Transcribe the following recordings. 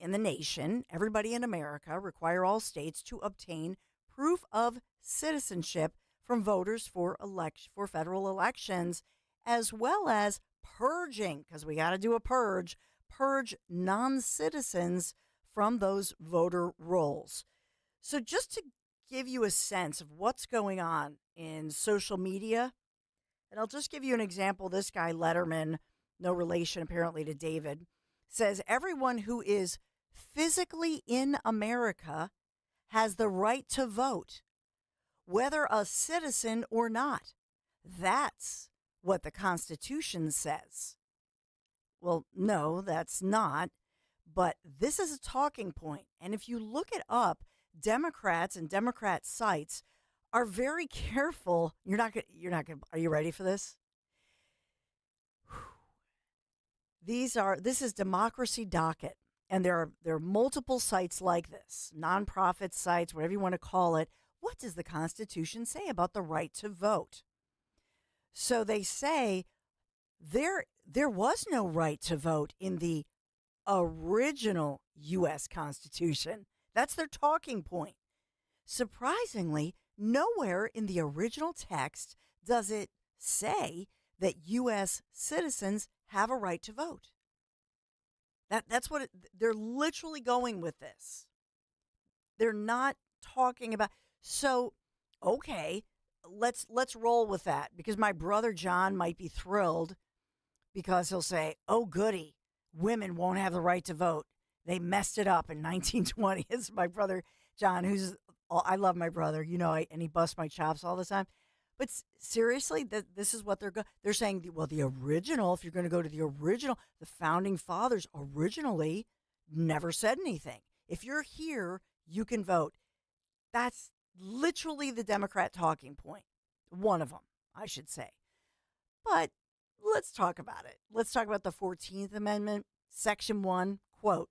in the nation, everybody in America, require all states to obtain proof of citizenship from voters for federal elections, as well as purging, because we got to do a purge non-citizens from those voter rolls. So just to give you a sense of what's going on in social media, and I'll just give you an example. This guy, Letterman, no relation apparently to David, says everyone who is physically in America has the right to vote, whether a citizen or not. That's what the Constitution says. Well, no, that's not. But this is a talking point. And if you look it up, Democrats and Democrat sites are very careful. Are you ready for this? This is Democracy Docket. And there are multiple sites like this, nonprofit sites, whatever you want to call it. What does the Constitution say about the right to vote? So they say there was no right to vote in the original U.S. Constitution. That's their talking point. Surprisingly, nowhere in the original text does it say that U.S. citizens have a right to vote. That's what they're literally going with this. They're not talking about. So, okay, let's roll with that, because my brother John might be thrilled because he'll say, "Oh, goody, women won't have the right to vote. They messed it up in 1920." It's my brother John, I love my brother, and he busts my chops all the time. But seriously, this is what they're saying. Well, the original, if you're going to go to the original, the founding fathers originally never said anything. If you're here, you can vote. That's literally the Democrat talking point. One of them, I should say. But let's talk about it. Let's talk about the 14th Amendment, Section 1, quote,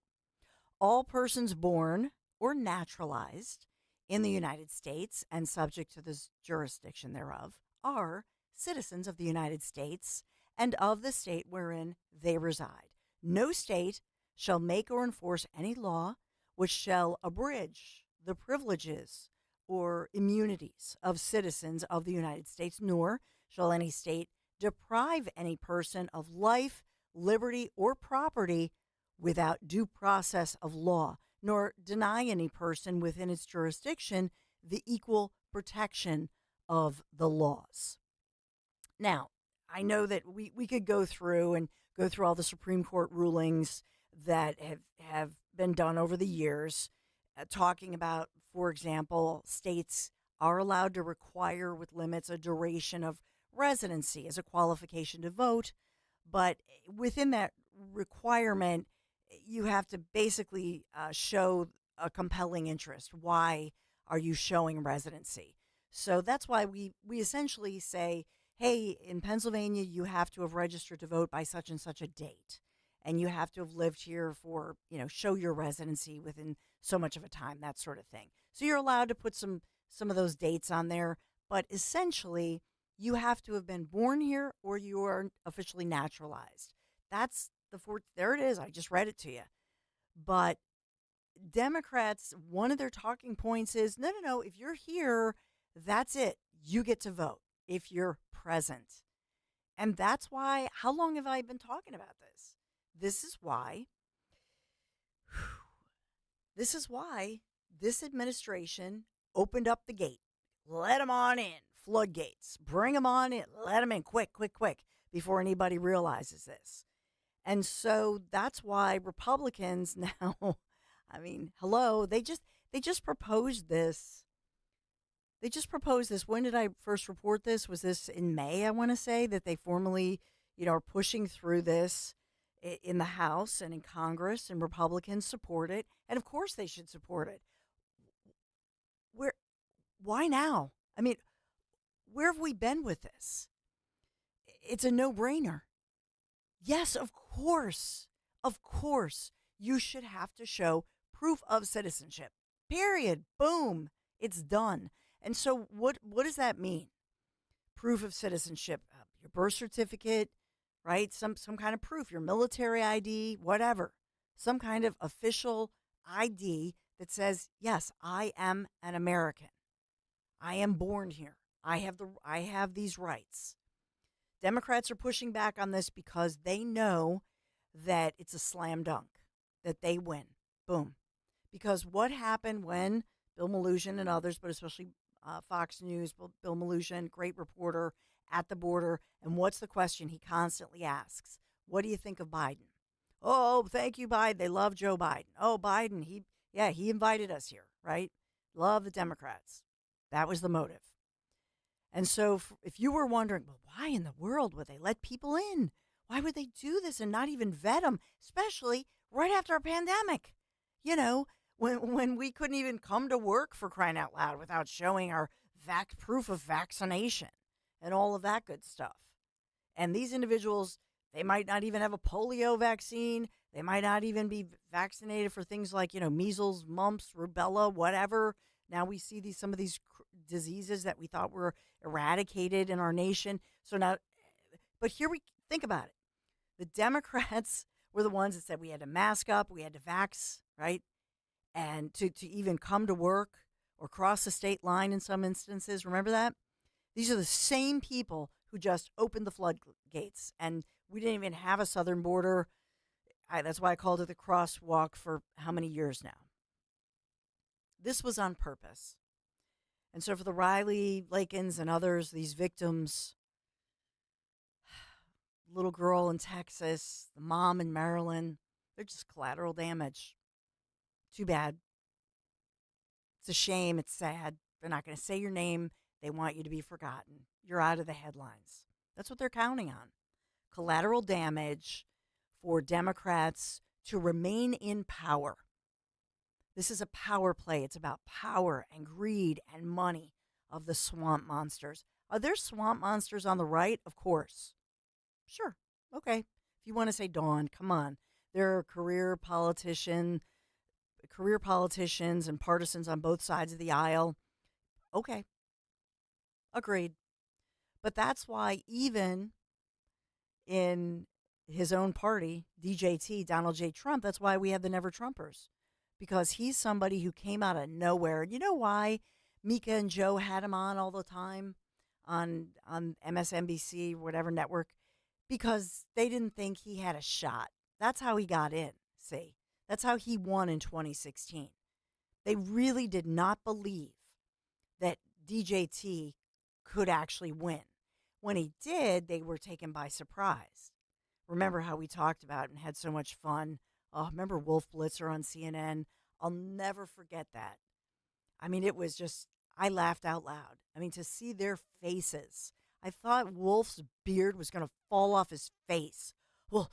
"All persons born or naturalized in the United States and subject to the jurisdiction thereof are citizens of the United States and of the state wherein they reside. No state shall make or enforce any law which shall abridge the privileges or immunities of citizens of the United States, nor shall any state deprive any person of life, liberty, or property without due process of law, nor deny any person within its jurisdiction the equal protection of the laws." Now, I know that we could go through all the Supreme Court rulings that have been done over the years, talking about, for example, states are allowed to require with limits a duration of residency as a qualification to vote. But within that requirement, you have to basically show a compelling interest. Why are you showing residency? So that's why we essentially say, hey, in Pennsylvania, you have to have registered to vote by such and such a date. And you have to have lived here for, show your residency within so much of a time, that sort of thing. So you're allowed to put some of those dates on there. But essentially, you have to have been born here or you are officially naturalized. That's there it is. I just read it to you. But Democrats, one of their talking points is, no. If you're here, that's it. You get to vote if you're present. And that's why, how long have I been talking about this? This is why this administration opened up the gate. Let them on in. Floodgates. Bring them on in. Let them in quick, before anybody realizes this. And so that's why Republicans now, hello, they just proposed this. They just proposed this. When did I first report this? Was this in May, I want to say, that they formally, are pushing through this in the House and in Congress, and Republicans support it. And of course they should support it. Why now? Where have we been with this? It's a no-brainer. Yes, of course, you should have to show proof of citizenship. Period. Boom. It's done. And so what does that mean? Proof of citizenship, your birth certificate, right? Some kind of proof, your military ID, whatever. some kind of official ID that says, yes, I am an American. I am born here. I have these rights. Democrats are pushing back on this because they know that it's a slam dunk, that they win. Boom. Because what happened when Bill Maloogian and others, but especially Fox News, Bill Maloogian, great reporter at the border, and what's the question he constantly asks? What do you think of Biden? Oh, thank you, Biden. They love Joe Biden. Oh, Biden, he invited us here, right? Love the Democrats. That was the motive. And so if you were wondering, well, why in the world would they let people in? Why would they do this and not even vet them, especially right after a pandemic? You know, when we couldn't even come to work, for crying out loud, without showing our proof of vaccination and all of that good stuff. And these individuals, they might not even have a polio vaccine. They might not even be vaccinated for things like, measles, mumps, rubella, whatever. Now we see some of these diseases that we thought were eradicated in our nation. So now, but here we think about it. The Democrats were the ones that said we had to mask up, we had to vax, right? And to even come to work or cross the state line in some instances. Remember that? These are the same people who just opened the floodgates, and we didn't even have a southern border. That's why I called it the crosswalk for how many years now. This was on purpose. And so for the Riley Lakins and others, these victims, little girl in Texas, the mom in Maryland, they're just collateral damage. Too bad. It's a shame. It's sad. They're not going to say your name. They want you to be forgotten. You're out of the headlines. That's what they're counting on. Collateral damage for Democrats to remain in power. This is a power play. It's about power and greed and money of the swamp monsters. Are there swamp monsters on the right? Of course. Sure. Okay. If you want to say Dawn, come on. There are career politicians and partisans on both sides of the aisle. Okay. Agreed. But that's why even in his own party, DJT, Donald J. Trump, that's why we have the Never Trumpers. Because he's somebody who came out of nowhere. You know why Mika and Joe had him on all the time on MSNBC, whatever network? Because they didn't think he had a shot. That's how he got in, see? That's how he won in 2016. They really did not believe that DJT could actually win. When he did, they were taken by surprise. Remember how we talked about and had so much fun? Oh, remember Wolf Blitzer on CNN? I'll never forget that. I mean, it was just, I laughed out loud. I mean, to see their faces. I thought Wolf's beard was going to fall off his face. Well,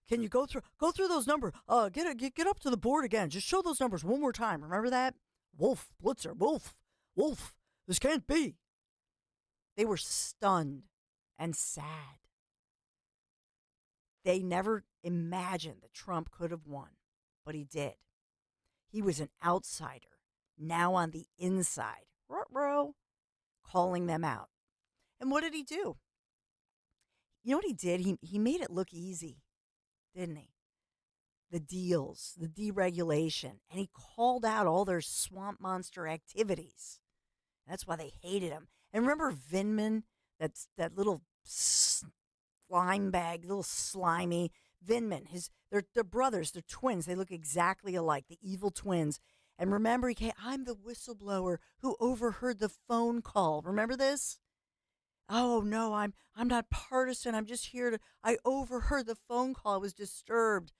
can you go through those numbers? Get up to the board again. Just show those numbers one more time. Remember that? Wolf Blitzer, Wolf. This can't be. They were stunned and sad. They never imagined that Trump could have won, but he did. He was an outsider, now on the inside, ruh-roh, calling them out. And what did he do? You know what he did? He made it look easy, didn't he? The deals, the deregulation, and he called out all their swamp monster activities. That's why they hated him. And remember Vindman, that little slime bag, little slimy Vindman. They're brothers, they're twins. They look exactly alike, the evil twins. And remember, I'm the whistleblower who overheard the phone call. Remember this? Oh no, I'm not partisan. I'm just here I overheard the phone call. I was disturbed.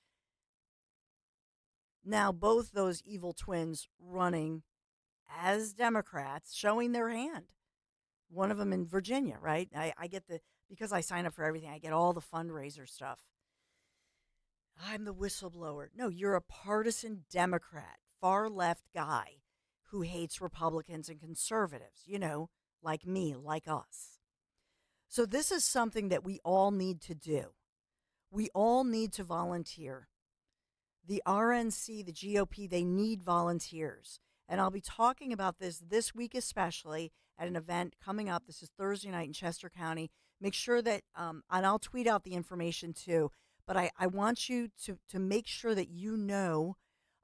Now both those evil twins running as Democrats, showing their hand. One of them in Virginia, right? I get because I sign up for everything, I get all the fundraiser stuff. I'm the whistleblower. No, you're a partisan Democrat, far left guy who hates Republicans and conservatives, like me, like us. So this is something that we all need to do. We all need to volunteer. The RNC, the GOP, they need volunteers. And I'll be talking about this week especially at an event coming up. This is Thursday night in Chester County. Make sure that, and I'll tweet out the information too, but I want you to make sure that you know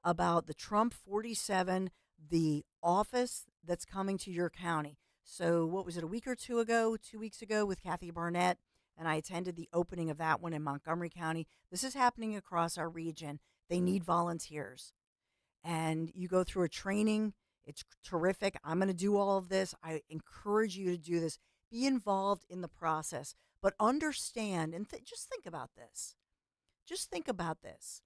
about the Trump 47, the office that's coming to your county. So, what was it, a week or two ago, 2 weeks ago, with Kathy Barnett? And I attended the opening of that one in Montgomery County. This is happening across our region. They need volunteers. And you go through a training. It's terrific. I'm going to do all of this. I encourage you to do this. Be involved in the process, but understand and just think about this. Just think about this.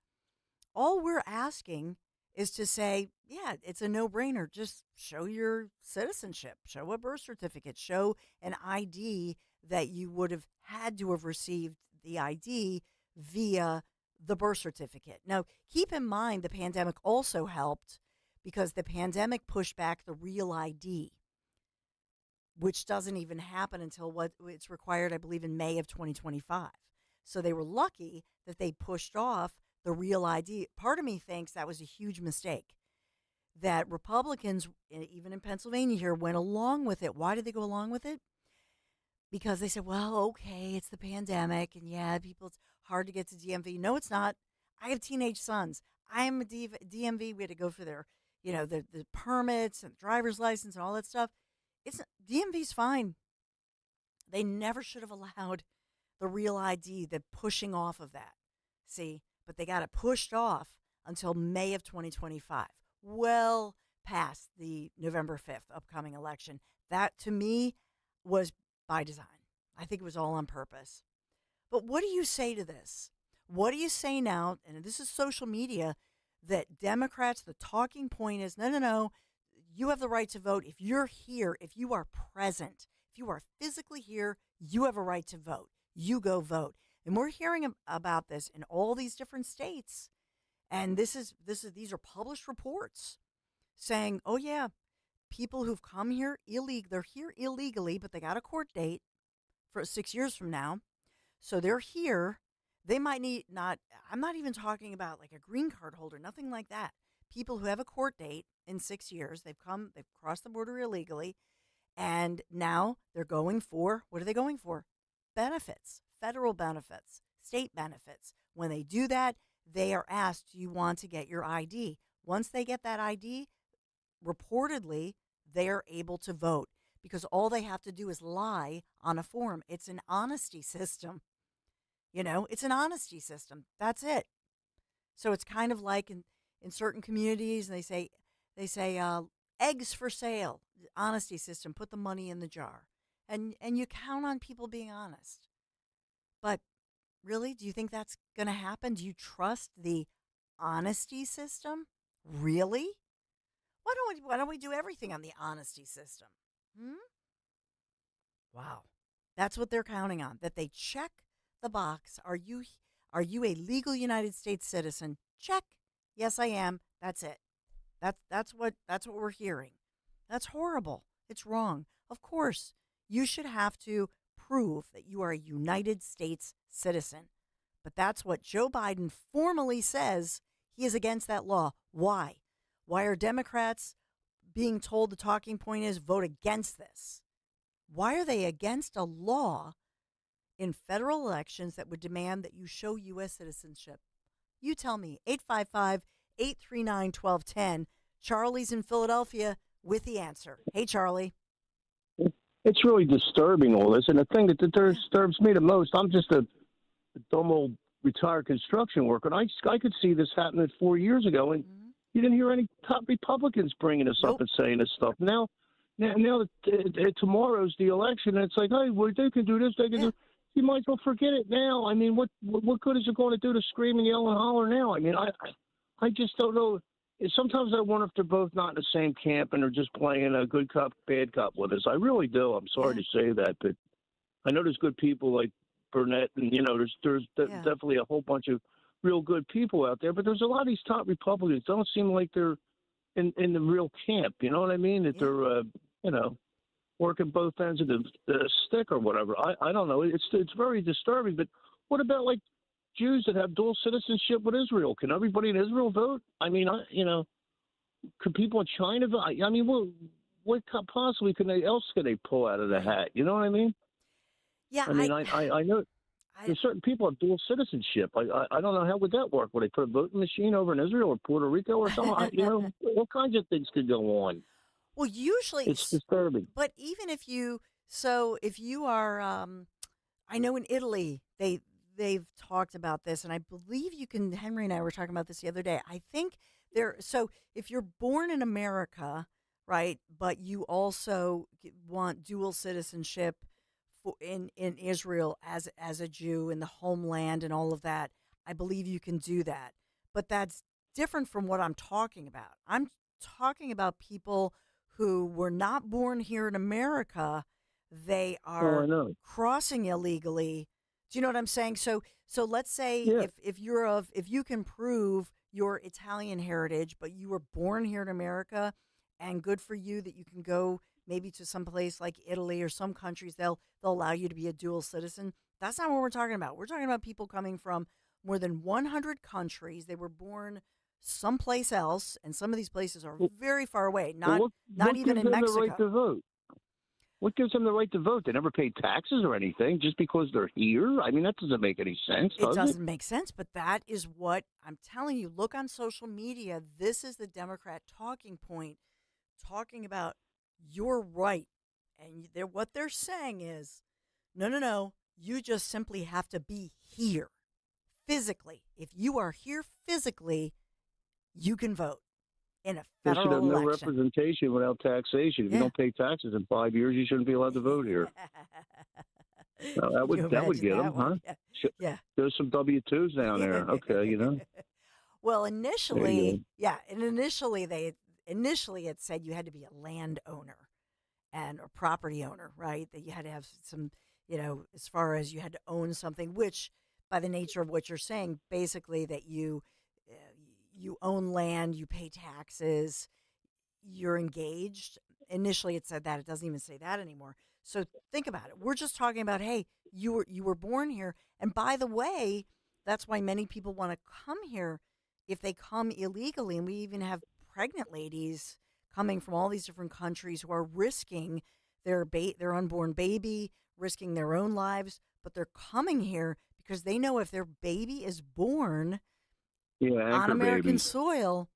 All we're asking is to say, yeah, it's a no brainer. Just show your citizenship, show a birth certificate, show an ID that you would have had to have received the ID via the birth certificate. Now, keep in mind the pandemic also helped because the pandemic pushed back the real ID, which doesn't even happen until what it's required, I believe, in May of 2025. So they were lucky that they pushed off the real ID. Part of me thinks that was a huge mistake, that Republicans, even in Pennsylvania here, went along with it. Why did they go along with it? Because they said, well, okay, it's the pandemic, and yeah, it's hard to get to DMV. No, it's not. I have teenage sons. I'm a DMV. We had to go for their, the permits and driver's license and all that stuff. DMV's fine. They never should have allowed the real ID, the pushing off of that. See, but they got it pushed off until May of 2025. Well past the November 5th upcoming election. That, to me, was by design. I think it was all on purpose. But what do you say to this? What do you say now, and this is social media, that Democrats, the talking point is, no, you have the right to vote. If you're here, if you are present, if you are physically here, you have a right to vote. You go vote. And we're hearing about this in all these different states. And these are published reports saying, oh yeah, people who've come here they're here illegally, but they got a court date for 6 years from now. So they're here. They might I'm not even talking about like a green card holder, nothing like that. People who have a court date in 6 years, they've crossed the border illegally, and now they're going for, what are they going for? Benefits, federal benefits, state benefits. When they do that, they are asked, do you want to get your ID? Once they get that ID, reportedly, they are able to vote because all they have to do is lie on a form. It's an honesty system. It's an honesty system. That's it. So it's kind of like in certain communities, and they say eggs for sale, honesty system, put the money in the jar. And you count on people being honest. But really, do you think that's going to happen? Do you trust the honesty system? Really? Why don't we do everything on the honesty system? Wow. That's what they're counting on, that they check the box. Are you a legal United States citizen? Check. Yes, I am. That's it. That's what we're hearing. That's horrible. It's wrong. Of course, you should have to prove that you are a United States citizen. But that's what Joe Biden formally says. He is against that law. Why? Why are Democrats being told the talking point is vote against this? Why are they against a law in federal elections that would demand that you show U.S. citizenship? You tell me. 855-839-1210. Charlie's in Philadelphia with the answer. Hey, Charlie. It's really disturbing, all this. And the thing that disturbs me the most, I'm just a dumb old retired construction worker. And I could see this happening 4 years ago, and you didn't hear any top Republicans bringing us up and saying this stuff. Now tomorrow's the election, and it's like, hey, well, they can do this, they can do. You might as well forget it now. I mean, what good is it going to do to scream and yell and holler now? I mean, I just don't know. Sometimes I wonder if they're both not in the same camp and they're just playing a good cop, bad cop with us. I really do. I'm sorry to say that, but I know there's good people like Burnett, and there's definitely a whole bunch of real good people out there. But there's a lot of these top Republicans don't seem like they're in the real camp. You know what I mean? That they're working both ends of the stick or whatever. I don't know. It's very disturbing. But what about like Jews that have dual citizenship with Israel? Can everybody in Israel vote? I mean, could people in China vote? I mean, what possibly can they pull out of the hat? You know what I mean? Yeah, I mean, I know. I There's certain people have dual citizenship. I don't know how would that work. Would they put a voting machine over in Israel or Puerto Rico or something? All kinds of things could go on. well, usually, It's disturbing. but even if you, so if you are, I know in Italy they've talked about this, and I believe you can. Henry and I were talking about this the other day. I think there. So if you're born in America, right, but you also want dual citizenship in Israel as a Jew in the homeland and all of that, I believe you can do that. But that's different from what I'm talking about. I'm talking about people who were not born here in America. They Oh, I are know. crossing illegally. Do you know what I'm saying? So let's say Yeah. if you can prove your Italian heritage, but you were born here in America, and good for you that you can go maybe to some place like Italy or some countries they'll allow you to be a dual citizen. That's not what we're talking about. We're talking about people coming from more than 100 countries. They were born someplace else, and some of these places are Well, very far away. well, Not what even gives in them the right Mexico. to vote? What gives them the right to vote? They never paid taxes or anything just because they're here? I mean, that doesn't make any sense, It does it? doesn't make sense, but that is what I'm telling you. Look on social media. This is the Democrat talking point, talking about your right. And what they're saying is, no, no, no. You just simply have to be here physically. If you are here physically, you can vote in a They should have federal no election. representation without taxation. If you Yeah. don't pay taxes in 5 years, you shouldn't be allowed to vote here. Can you That would imagine get that them, huh? one? Yeah. There's some W-2s down Yeah. there. Okay, Well, there you go. initially, yeah, and initially it said you had to be a landowner and a property owner, right? That you had to have some, as far as you had to own something, which by the nature of what you're saying, basically that uh, you own land, you pay taxes, you're engaged. Initially, it said that. It doesn't even say that anymore. So think about it. We're just talking about, hey, you were born here, and by the way, that's why many people want to come here if they come illegally, and we even have pregnant ladies coming from all these different countries who are risking their unborn baby, risking their own lives, but they're coming here because they know if their baby is born Yeah, on anchor American babies. soil,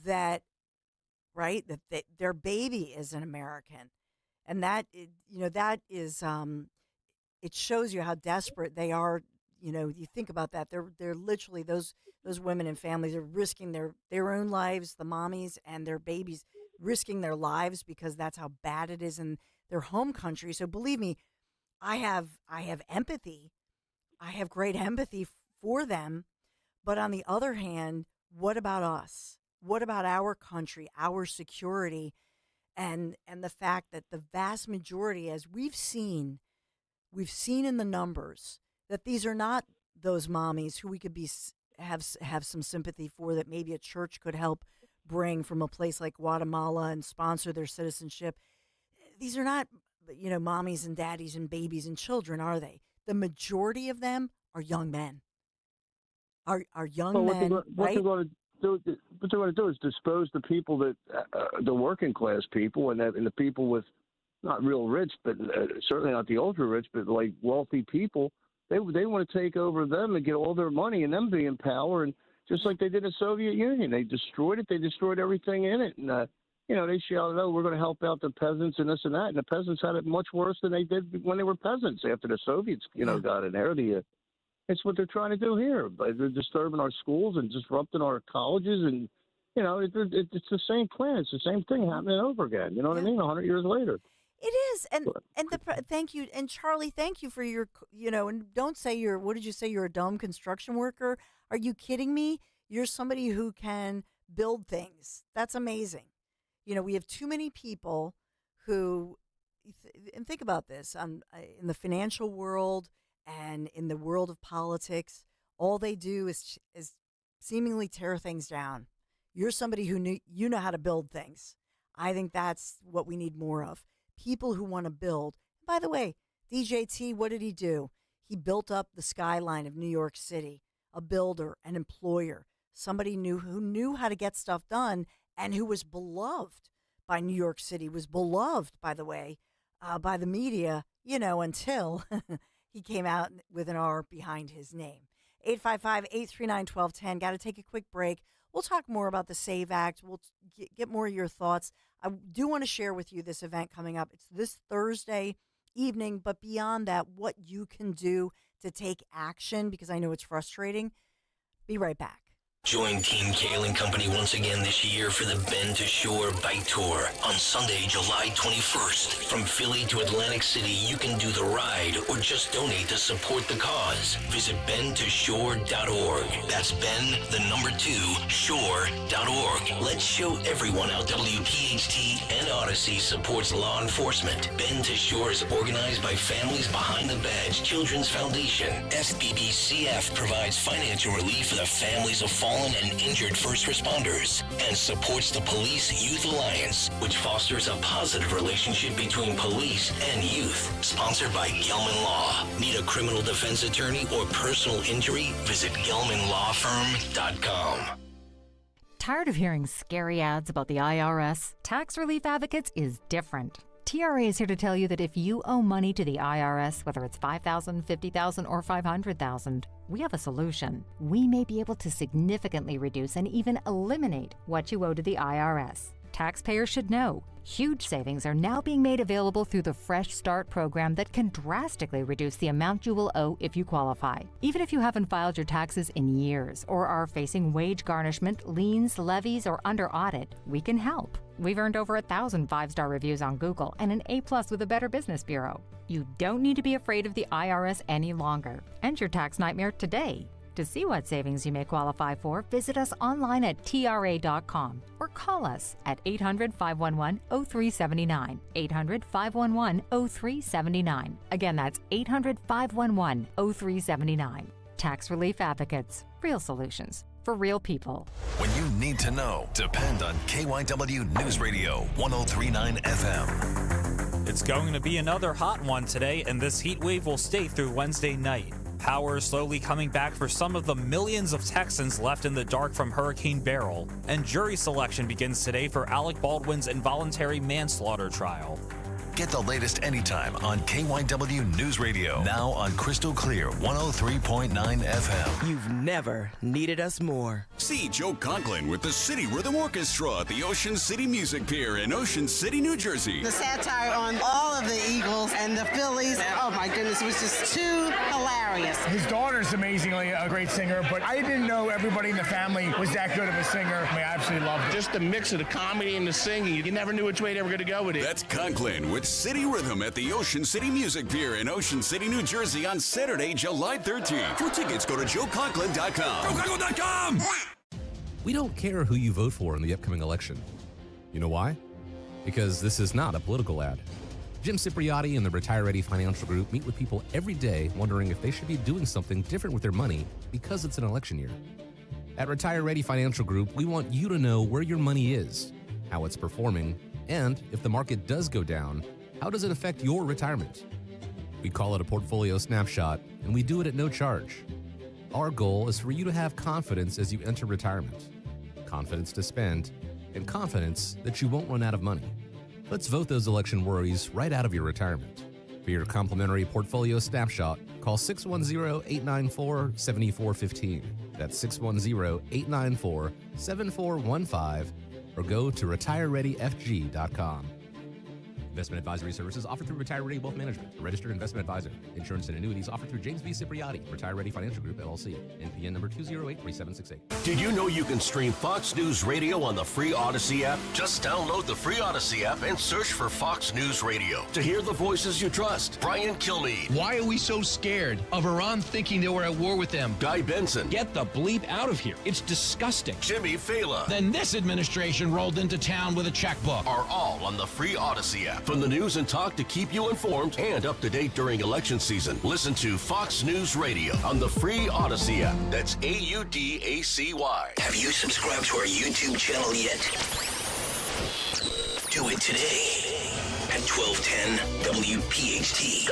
that right that their baby is an American, and that is it shows you how desperate they are. You think about that. They're literally those women and families are risking their own lives, the mommies and their babies risking their lives because that's how bad it is in their home country. So believe me, I have empathy. I have great empathy for them. But on the other hand, what about us? What about our country, our security, and the fact that the vast majority, as we've seen in the numbers, that these are not those mommies who we could have some sympathy for, that maybe a church could help bring from a place like Guatemala and sponsor their citizenship. These are not, mommies and daddies and babies and children, are they? The majority of them are young men. Are young Well, men, what they're right? going to do, what they're going to do is dispose the people the working class people, and the people with not real rich, but certainly not the ultra rich, but like wealthy people. They want to take over them and get all their money and them be in power, and just like they did in the Soviet Union, they destroyed it. They destroyed everything in it, and they shouted, "Oh, we're going to help out the peasants and this and that," and the peasants had it much worse than they did when they were peasants after the Soviets, Yeah. got in there. It's what they're trying to do here. But they're disturbing our schools and disrupting our colleges, and it's the same plan. It's the same thing happening over again. You know what I Yeah. mean? 100 years later. It is, thank you, and Charlie, thank you for your, and don't say you're. What did you say? You're a dumb construction worker? Are you kidding me? You're somebody who can build things. That's amazing. We have too many people who, and think about this, in the financial world and in the world of politics, all they do is seemingly tear things down. You're somebody who know how to build things. I think that's what we need more of. People who want to build. By the way, DJT, what did he do? He built up the skyline of New York City, a builder, an employer, somebody who knew how to get stuff done, and who was beloved by New York City, was beloved, by the way, by the media, until he came out with an R behind his name. 855-839-1210. Got to take a quick break. We'll talk more about the SAVE Act. We'll get more of your thoughts. I do want to share with you this event coming up. It's this Thursday evening, but beyond that, what you can do to take action, because I know it's frustrating. Be right back. Join Team Kale and Company once again this year for the Bend to Shore Bike Tour on Sunday, July 21st. From Philly to Atlantic City, you can do the ride or just donate to support the cause. Visit bendtoshore.org. That's Ben, the number 2, shore.org. Let's show everyone how WPHT and Odyssey supports law enforcement. Bend to Shore is organized by Families Behind the Badge Children's Foundation. FBBCF provides financial relief for the families of fallen and injured first responders and supports the Police Youth Alliance, which fosters a positive relationship between police and youth. Sponsored by Gelman Law. Need a criminal defense attorney or personal injury? Visit GelmanLawFirm.com. Tired of hearing scary ads about the IRS? Tax Relief Advocates is different. TRA is here to tell you that if you owe money to the IRS, whether it's $5,000, $50,000, or $500,000, we have a solution. We may be able to significantly reduce and even eliminate what you owe to the IRS. Taxpayers should know. Huge savings are now being made available through the Fresh Start program that can drastically reduce the amount you will owe if you qualify. Even if you haven't filed your taxes in years or are facing wage garnishment, liens, levies, or under audit, we can help. We've earned over 1,000 5-star reviews on Google and an A+ with the Better Business Bureau. You don't need to be afraid of the IRS any longer. End your tax nightmare today. To see what savings you may qualify for, visit us online at TRA.com or call us at 800-511-0379, 800-511-0379. Again, that's 800-511-0379. Tax Relief Advocates. Real solutions for real people. When you need to know, depend on KYW News Radio 103.9 FM. It's going to be another hot one today, and this heat wave will stay through Wednesday night. Power is slowly coming back for some of the millions of Texans left in the dark from Hurricane Beryl, and jury selection begins today for Alec Baldwin's involuntary manslaughter trial. Get the latest anytime on KYW News Radio. Now on Crystal Clear 103.9 FM. You've never needed us more. See Joe Conklin with the City Rhythm Orchestra at the Ocean City Music Pier in Ocean City, New Jersey. The satire on all of the Eagles and the Phillies, oh my goodness, it was just too hilarious. His daughter's amazingly a great singer, but I didn't know everybody in the family was that good of a singer. I mean, I absolutely loved it. Just the mix of the comedy and the singing, you never knew which way they were going to go with it. That's Conklin with City Rhythm at the Ocean City Music Pier in Ocean City, New Jersey on Saturday, July 13th. For tickets, go to joeconklin.com. joeconklin.com! We don't care who you vote for in the upcoming election. You know why? Because this is not a political ad. Jim Cipriotti and the Retire Ready Financial Group meet with people every day wondering if they should be doing something different with their money because it's an election year. At Retire Ready Financial Group, we want you to know where your money is, how it's performing, and if the market does go down, how does it affect your retirement? We call it a portfolio snapshot, and we do it at no charge. Our goal is for you to have confidence as you enter retirement, confidence to spend, and confidence that you won't run out of money. Let's vote those election worries right out of your retirement. For your complimentary portfolio snapshot, call 610-894-7415. That's 610-894-7415, or go to retirereadyfg.com. Investment advisory services offered through Retire Ready Wealth Management, a registered investment advisor. Insurance and annuities offered through James B. Cipriotti, Retire Ready Financial Group, LLC. NPN number 2083768. Did you know you can stream Fox News Radio on the free Odyssey app? Just download the free Odyssey app and search for Fox News Radio to hear the voices you trust. Brian Kilmeade. Why are we so scared of Iran thinking that we're at war with them? Guy Benson. Get the bleep out of here. It's disgusting. Jimmy Fela. Then this administration rolled into town with a checkbook. Are all on the free Odyssey app. From the news and talk to keep you informed and up to date during election season, listen to Fox News Radio on the free Odyssey app. That's AUDACY. Have you subscribed to our YouTube channel yet? Do it today at 1210 WPHT.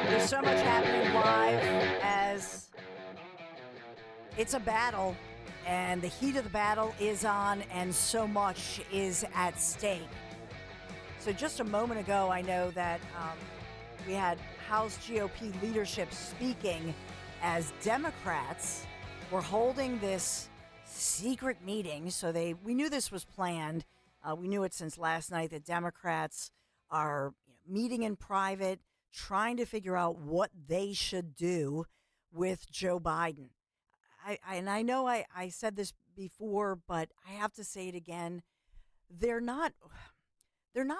There's so much happening live as it's a battle. And the heat of the battle is on, and so much is at stake. So just a moment ago, I know that we had House GOP leadership speaking as Democrats were holding this secret meeting. So we knew this was planned. We knew it since last night that Democrats are meeting in private, trying to figure out what they should do with Joe Biden. I know I said this before, but I have to say it again. They're not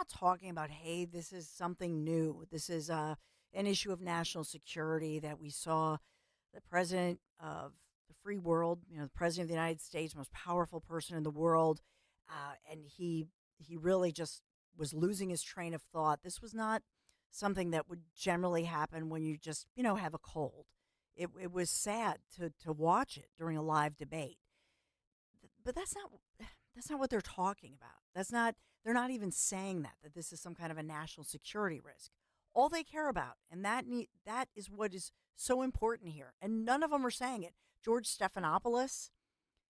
talking about, hey, this is something new. This is an issue of national security that we saw the president of the free world, the president of the United States, most powerful person in the world, and he really just was losing his train of thought. This was not something that would generally happen when you just, have a cold. It was sad to watch it during a live debate. But that's not what they're talking about. They're not even saying that this is some kind of a national security risk. All they care about, and that is what is so important here. And none of them are saying it. George Stephanopoulos,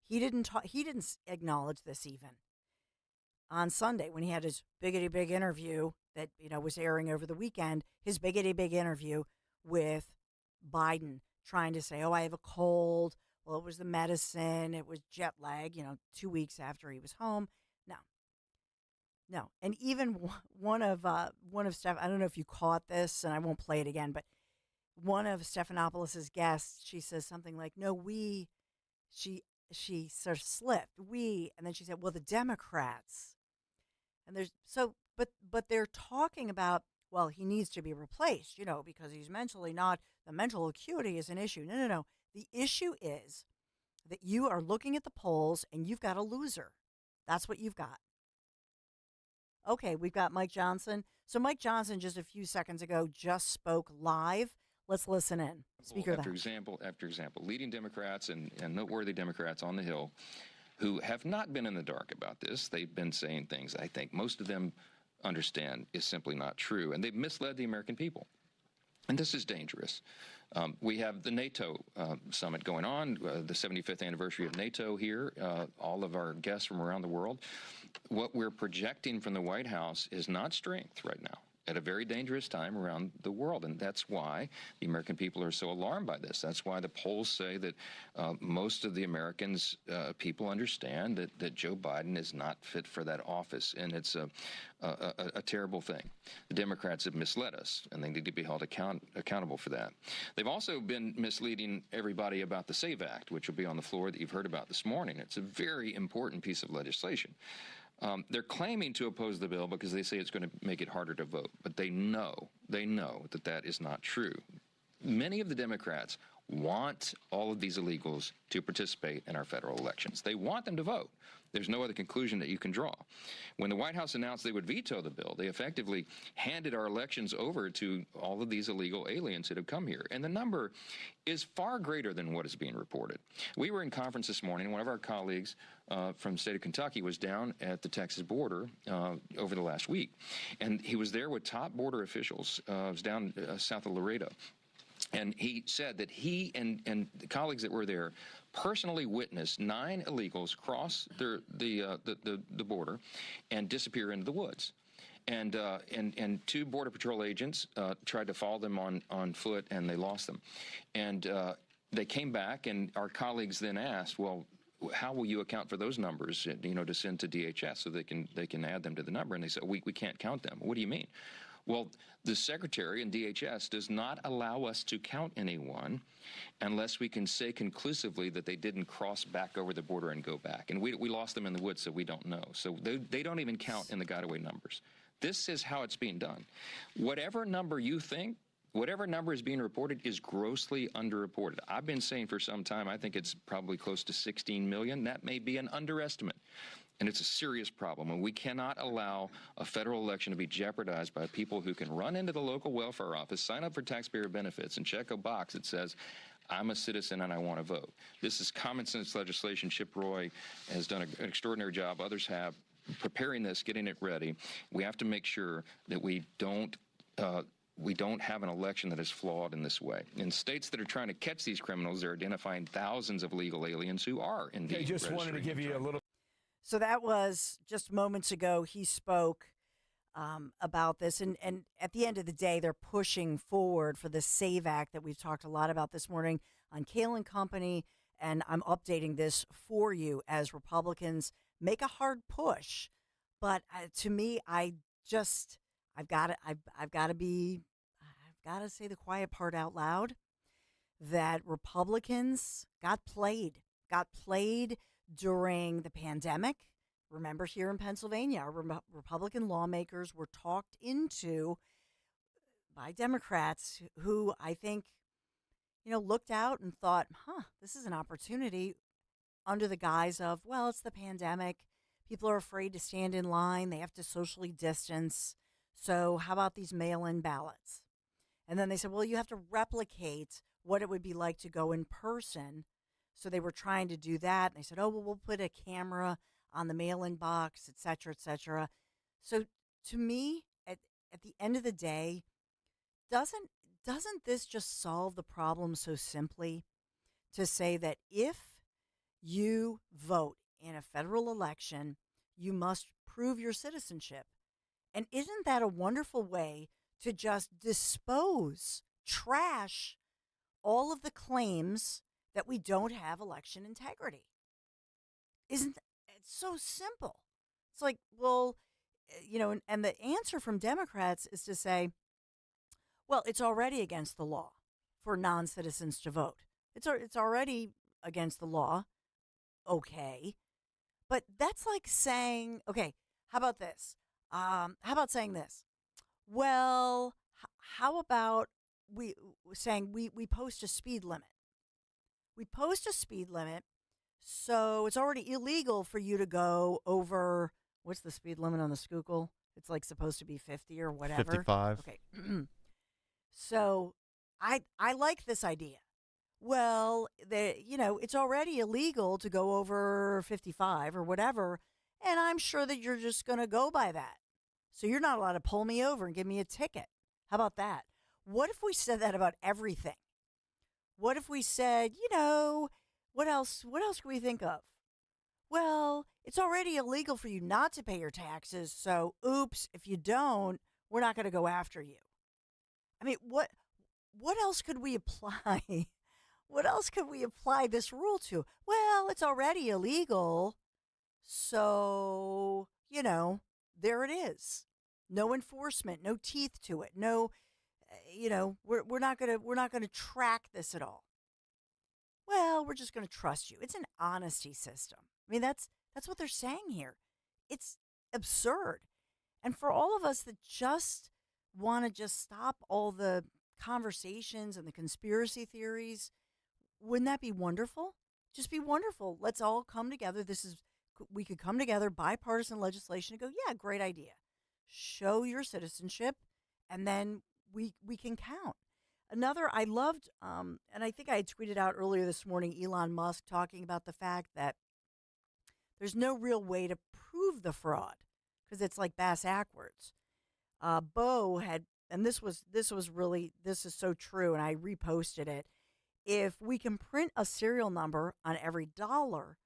he didn't acknowledge this even on Sunday when he had his biggity big interview that was airing over the weekend. His biggity big interview with Biden, trying to say, "Oh, I have a cold." Well, it was the medicine. It was jet lag. 2 weeks after he was home. No. And even one of Steph, I don't know if you caught this, and I won't play it again, but one of Stephanopoulos' guests, she says something like, "No, she sort of slipped. And then she said, "Well, the Democrats." And but they're talking about, well, he needs to be replaced, because he's mentally not, the mental acuity is an issue. No. The issue is that you are looking at the polls and you've got a loser. That's what you've got. Okay, we've got Mike Johnson. So Mike Johnson just a few seconds ago just spoke live. Let's listen in. Speaker after example after example, leading Democrats and noteworthy Democrats on the Hill who have not been in the dark about this. They've been saying things I think most of them understand is simply not true, and they've misled the American people. And this is dangerous. We have the NATO summit going on, the 75th anniversary of NATO here, all of our guests from around the world. What we're projecting from the White House is not strength right now, at a very dangerous time around the world. And that's why the American people are so alarmed by this. That's why the polls say that most of the Americans, people understand that Joe Biden is not fit for that office. And it's a terrible thing. The Democrats have misled us, and they need to be held accountable for that. They've also been misleading everybody about the SAVE Act, which will be on the floor that you've heard about this morning. It's a very important piece of legislation. They're claiming to oppose the bill because they say it's going to make it harder to vote, but they know that is not true. Many of the Democrats want all of these illegals to participate in our federal elections. They want them to vote. There's no other conclusion that you can draw. When the White House announced they would veto the bill, they effectively handed our elections over to all of these illegal aliens that have come here. And the number is far greater than what is being reported. We were in conference this morning. One of our colleagues from the state of Kentucky was down at the Texas border over the last week. And he was there with top border officials. It was down south of Laredo. And he said that he and the colleagues that were there personally witnessed 9 illegals cross the border and disappear into the woods. And 2 Border Patrol agents tried to follow them on foot, and they lost them. And they came back, and our colleagues then asked, well, how will you account for those numbers, to send to DHS so they can add them to the number? And they said, we can't count them. What do you mean? Well, the Secretary and DHS does not allow us to count anyone unless we can say conclusively that they didn't cross back over the border and go back. And we lost them in the woods, so we don't know. So they don't even count in the got-away numbers. This is how it's being done. Whatever number you think, whatever number is being reported is grossly underreported. I've been saying for some time, I think it's probably close to 16 million. That may be an underestimate. And it's a serious problem, and we cannot allow a federal election to be jeopardized by people who can run into the local welfare office, sign up for taxpayer benefits, and check a box that says, I'm a citizen and I want to vote. This is common sense legislation. Chip Roy has done an extraordinary job. Others have, preparing this, getting it ready. We have to make sure that we don't have an election that is flawed in this way. In states that are trying to catch these criminals, they're identifying thousands of legal aliens who are indeed. I just wanted to give you a little. So that was just moments ago. He spoke about this. And at the end of the day, they're pushing forward for the SAVE Act that we've talked a lot about this morning on Kale and Company. And I'm updating this for you as Republicans make a hard push. But to me, I've got to say the quiet part out loud, that Republicans got played during the pandemic. Remember, here in Pennsylvania, our Republican lawmakers were talked into by Democrats who I think, looked out and thought, this is an opportunity, under the guise of, well, it's the pandemic. People are afraid to stand in line. They have to socially distance. So how about these mail-in ballots? And then they said, well, you have to replicate what it would be like to go in person. So they were trying to do that. And they said, oh, well, we'll put a camera on the mail-in box, et cetera, et cetera. So to me, at the end of the day, doesn't this just solve the problem so simply, to say that if you vote in a federal election, you must prove your citizenship? And isn't that a wonderful way to just trash all of the claims that we don't have election integrity? Isn't it's so simple? It's like, well, and the answer from Democrats is to say, well, it's already against the law for non-citizens to vote. It's already against the law. Okay. But that's like saying, okay, how about this? How about saying this? Well, how about we post a speed limit? We post a speed limit, so it's already illegal for you to go over, what's the speed limit on the Schuylkill? It's like supposed to be 50 or whatever. 55. Okay. So I like this idea. Well, it's already illegal to go over 55 or whatever, and I'm sure that you're just going to go by that. So you're not allowed to pull me over and give me a ticket. How about that? What if we said that about everything? What if we said, what else can we think of? Well, it's already illegal for you not to pay your taxes, so oops, if you don't, we're not going to go after you. I mean, what else could we apply? What else could we apply this rule to? Well, it's already illegal, so, there it is. No enforcement, no teeth to it. No, we're not going to track this at all. Well, we're just going to trust you. It's an honesty system. I mean, that's what they're saying here. It's absurd. And for all of us that just want to just stop all the conversations and the conspiracy theories, wouldn't that be wonderful? Just be wonderful. Let's all come together. We could come together, bipartisan legislation, and go, yeah, great idea. Show your citizenship, and then we can count. Another I loved, and I think I had tweeted out earlier this morning, Elon Musk talking about the fact that there's no real way to prove the fraud because it's like bass backwards. Bo had, and this is so true, and I reposted it. If we can print a serial number on every dollar,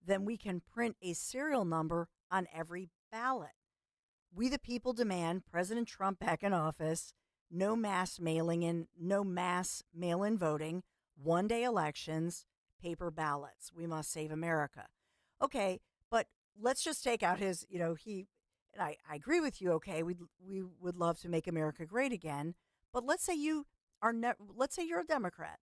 then we can print a serial number on every ballot. We the people demand President Trump back in office, no mass mail-in voting, one-day elections, paper ballots. We must save America. Okay, but let's just take out his, and I agree with you, okay, we would love to make America great again, but let's say you're a Democrat.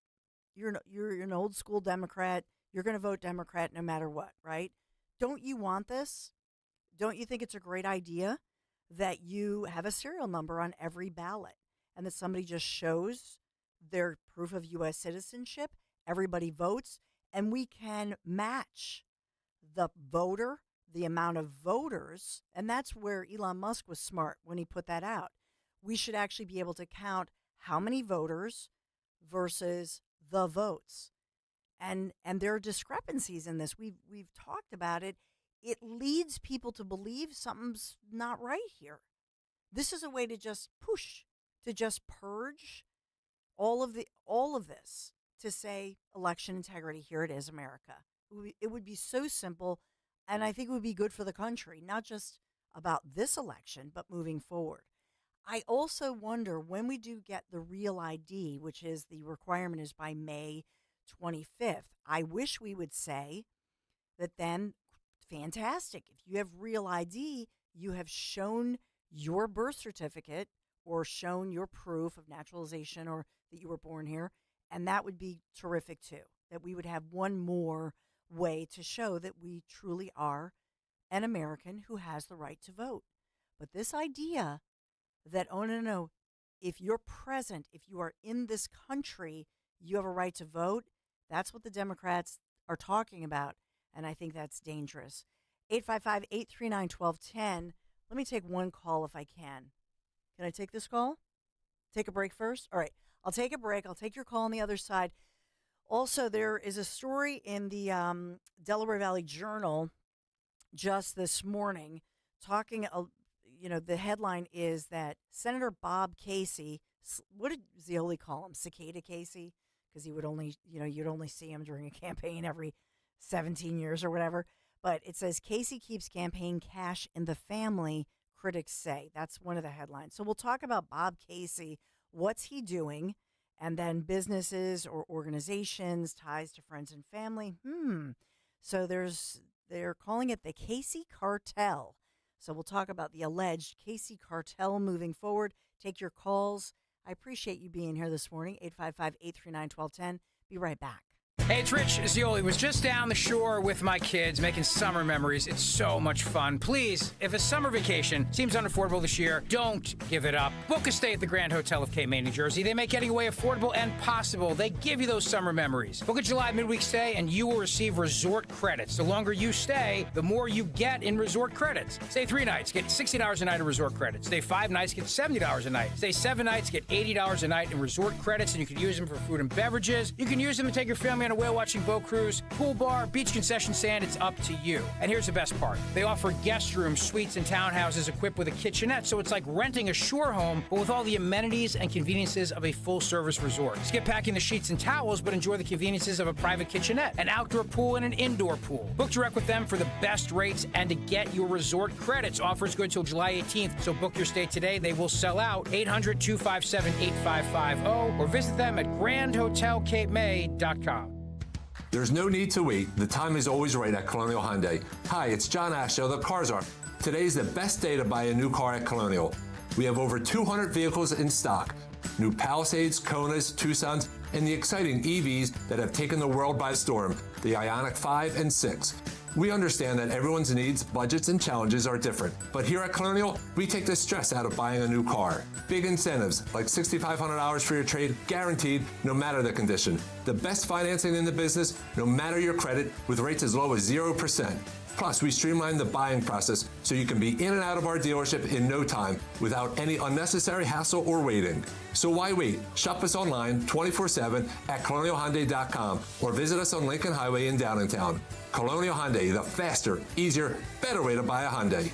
You're an old school Democrat. You're going to vote Democrat no matter what, right? Don't you want this? Don't you think it's a great idea that you have a serial number on every ballot and that somebody just shows their proof of U.S. citizenship? Everybody votes, and we can match the amount of voters, and that's where Elon Musk was smart when he put that out. We should actually be able to count how many voters versus the votes. And there are discrepancies in this. We've talked about it. It leads people to believe something's not right here. This is a way to just purge all of this, to say election integrity. Here it is, America. It would be so simple, and I think it would be good for the country, not just about this election, but moving forward. I also wonder when we do get the real ID, which is the requirement is by May 25th. I wish we would say that then, fantastic. If you have real ID, you have shown your birth certificate or shown your proof of naturalization or that you were born here. And that would be terrific too, that we would have one more way to show that we truly are an American who has the right to vote. But this idea that, oh, no, if you're present, if you are in this country, you have a right to vote, that's what the Democrats are talking about. And I think that's dangerous. 855-839-1210. Let me take one call if I can. Can I take this call? Take a break first? All right. I'll take a break. I'll take your call on the other side. Also, there is a story in the Delaware Valley Journal just this morning talking, the headline is that Senator Bob Casey, what did Zeoli call him? Cicada Casey? Because he would only, you'd only see him during a campaign every 17 years or whatever. But it says Casey keeps campaign cash in the family, critics say. That's one of the headlines. So we'll talk about Bob Casey. What's he doing? And then businesses or organizations, ties to friends and family. So they're calling it the Casey Cartel. So we'll talk about the alleged Casey Cartel moving forward. Take your calls. I appreciate you being here this morning. 855-839-1210. Be right back. Hey, it's Rich Zeoli. Was just down the shore with my kids making summer memories. It's so much fun. Please, if a summer vacation seems unaffordable this year, don't give it up. Book a stay at the Grand Hotel of Cape May, New Jersey. They make getting away affordable and possible. They give you those summer memories. Book a July midweek stay and you will receive resort credits. The longer you stay, the more you get in resort credits. Stay 3 nights, get $60 a night in resort credits. Stay 5 nights, get $70 a night. Stay 7 nights, get $80 a night in resort credits, and you can use them for food and beverages. You can use them to take your family on a whale-watching boat cruise, pool bar, beach concession stand. It's up to you. And here's the best part. They offer guest rooms, suites, and townhouses equipped with a kitchenette, so it's like renting a shore home, but with all the amenities and conveniences of a full-service resort. Skip packing the sheets and towels, but enjoy the conveniences of a private kitchenette, an outdoor pool, and an indoor pool. Book direct with them for the best rates and to get your resort credits. Offers good till July 18th, so book your stay today. They will sell out. 800-257-8550 or visit them at grandhotelcapemay.com. There's no need to wait. The time is always right at Colonial Hyundai. Hi, it's John Ashow, the Cars Are. Today's the best day to buy a new car at Colonial. We have over 200 vehicles in stock. New Palisades, Konas, Tucsons, and the exciting EVs that have taken the world by storm, the Ioniq 5 and 6. We understand that everyone's needs, budgets, and challenges are different, but here at Colonial, we take the stress out of buying a new car. Big incentives, like $6,500 for your trade, guaranteed no matter the condition. The best financing in the business, no matter your credit, with rates as low as 0%. Plus, we streamline the buying process so you can be in and out of our dealership in no time without any unnecessary hassle or waiting. So why wait? Shop us online 24/7 at colonialhyundai.com or visit us on Lincoln Highway in Downtown. Colonial Hyundai, the faster, easier, better way to buy a Hyundai.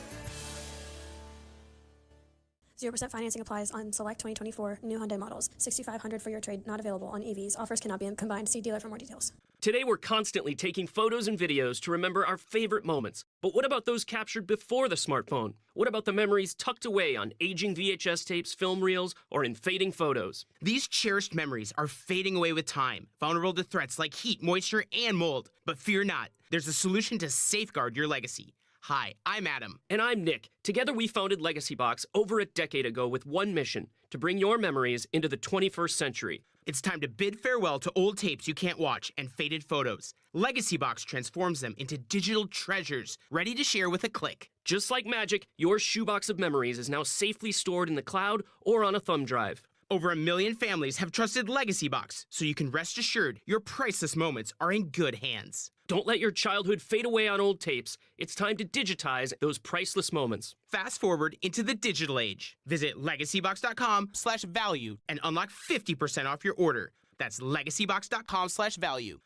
0% financing applies on select 2024 new Hyundai models. $6,500 for your trade, not available on EVs. Offers cannot be combined. See dealer for more details. Today, we're constantly taking photos and videos to remember our favorite moments. But what about those captured before the smartphone? What about the memories tucked away on aging VHS tapes, film reels, or in fading photos? These cherished memories are fading away with time, vulnerable to threats like heat, moisture, and mold. But fear not. There's a solution to safeguard your legacy. Hi, I'm Adam. And I'm Nick. Together we founded Legacy Box over a decade ago with one mission, to bring your memories into the 21st century. It's time to bid farewell to old tapes you can't watch and faded photos. Legacy Box transforms them into digital treasures, ready to share with a click. Just like magic, your shoebox of memories is now safely stored in the cloud or on a thumb drive. Over 1 million families have trusted Legacy Box, so you can rest assured your priceless moments are in good hands. Don't let your childhood fade away on old tapes. It's time to digitize those priceless moments. Fast forward into the digital age. Visit legacybox.com/value and unlock 50% off your order. That's legacybox.com/value.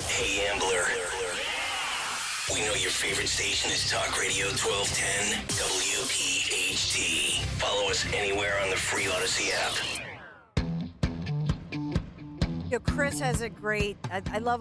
Hey, Ambler. We know your favorite station is Talk Radio 1210 WPHT. Follow us anywhere on the free Odyssey app. Chris has a great, I love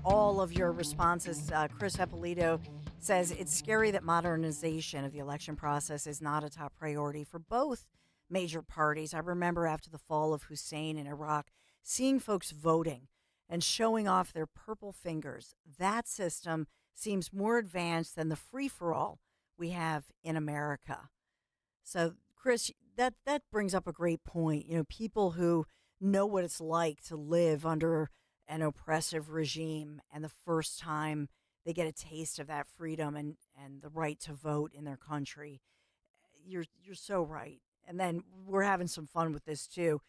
all of your responses. Chris Eppolito says it's scary that modernization of the election process is not a top priority for both major parties. I remember after the fall of Hussein in Iraq, seeing folks voting and showing off their purple fingers. That system seems more advanced than the free-for-all we have in America. So, Chris, that brings up a great point. You know, people who know what it's like to live under an oppressive regime, and the first time they get a taste of that freedom and the right to vote in their country. You're so right. And then we're having some fun with this too.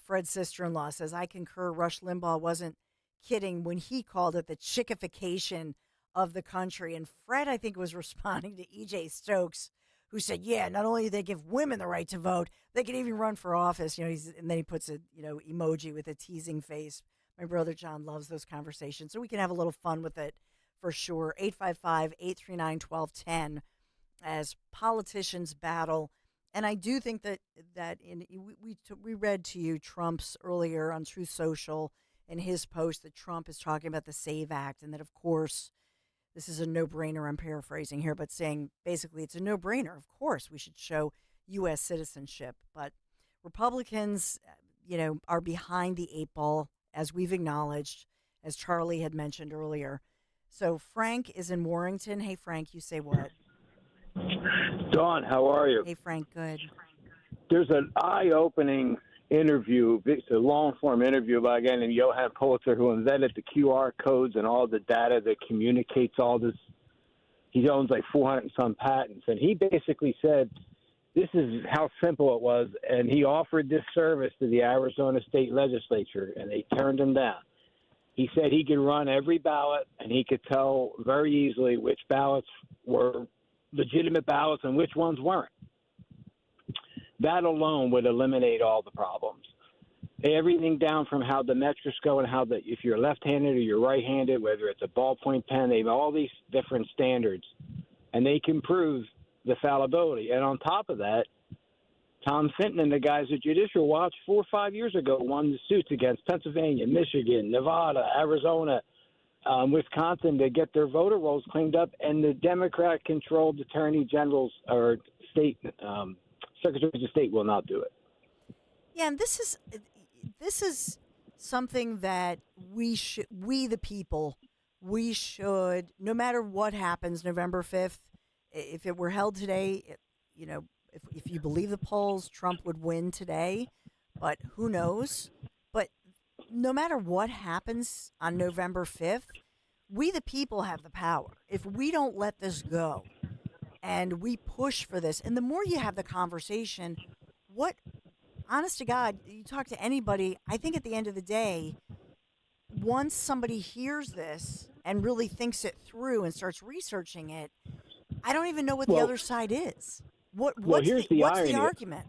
Fred's sister-in-law says, I concur. Rush Limbaugh wasn't kidding when he called it the chickification of the country. And Fred, I think, was responding to E.J. Stokes, who said, yeah, not only do they give women the right to vote, they can even run for office. You know, and then he puts a, emoji with a teasing face. My brother John loves those conversations, so we can have a little fun with it for sure. 855-839-1210 as politicians battle. And I do think that we read to you Trump's earlier on Truth Social in his post that Trump is talking about the SAVE Act, and that, of course, this is a no-brainer. I'm paraphrasing here, but saying basically it's a no-brainer. Of course, we should show U.S. citizenship. But Republicans, are behind the eight ball, as we've acknowledged, as Charlie had mentioned earlier. So Frank is in Warrington. Hey, Frank, you say what? Dawn, how are you? Hey, Frank, good. There's an eye-opening interview. It's a long-form interview by a guy named Johann Pulitzer, who invented the QR codes and all the data that communicates all this. He owns like 400 and some patents. And he basically said, this is how simple it was. And he offered this service to the Arizona State Legislature, and they turned him down. He said he could run every ballot, and he could tell very easily which ballots were legitimate ballots and which ones weren't. That alone would eliminate all the problems. Everything down from how the metrics go and how if you're left-handed or you're right-handed, whether it's a ballpoint pen, they have all these different standards, and they can prove the fallibility. And on top of that, Tom Fenton and the guys at Judicial Watch 4 or 5 years ago won the suits against Pennsylvania, Michigan, Nevada, Arizona, Wisconsin to get their voter rolls cleaned up, and the Democrat-controlled attorney generals or state secretaries of state will not do it. Yeah, and this is something that we the people, should, no matter what happens November 5th, if it were held today, if you believe the polls, Trump would win today, but who knows? But no matter what happens on November 5th, we the people have the power. If we don't let this go and we push for this, and the more you have the conversation, honest to God, you talk to anybody, I think at the end of the day, once somebody hears this and really thinks it through and starts researching it, I don't even know what the other side is. What's the argument?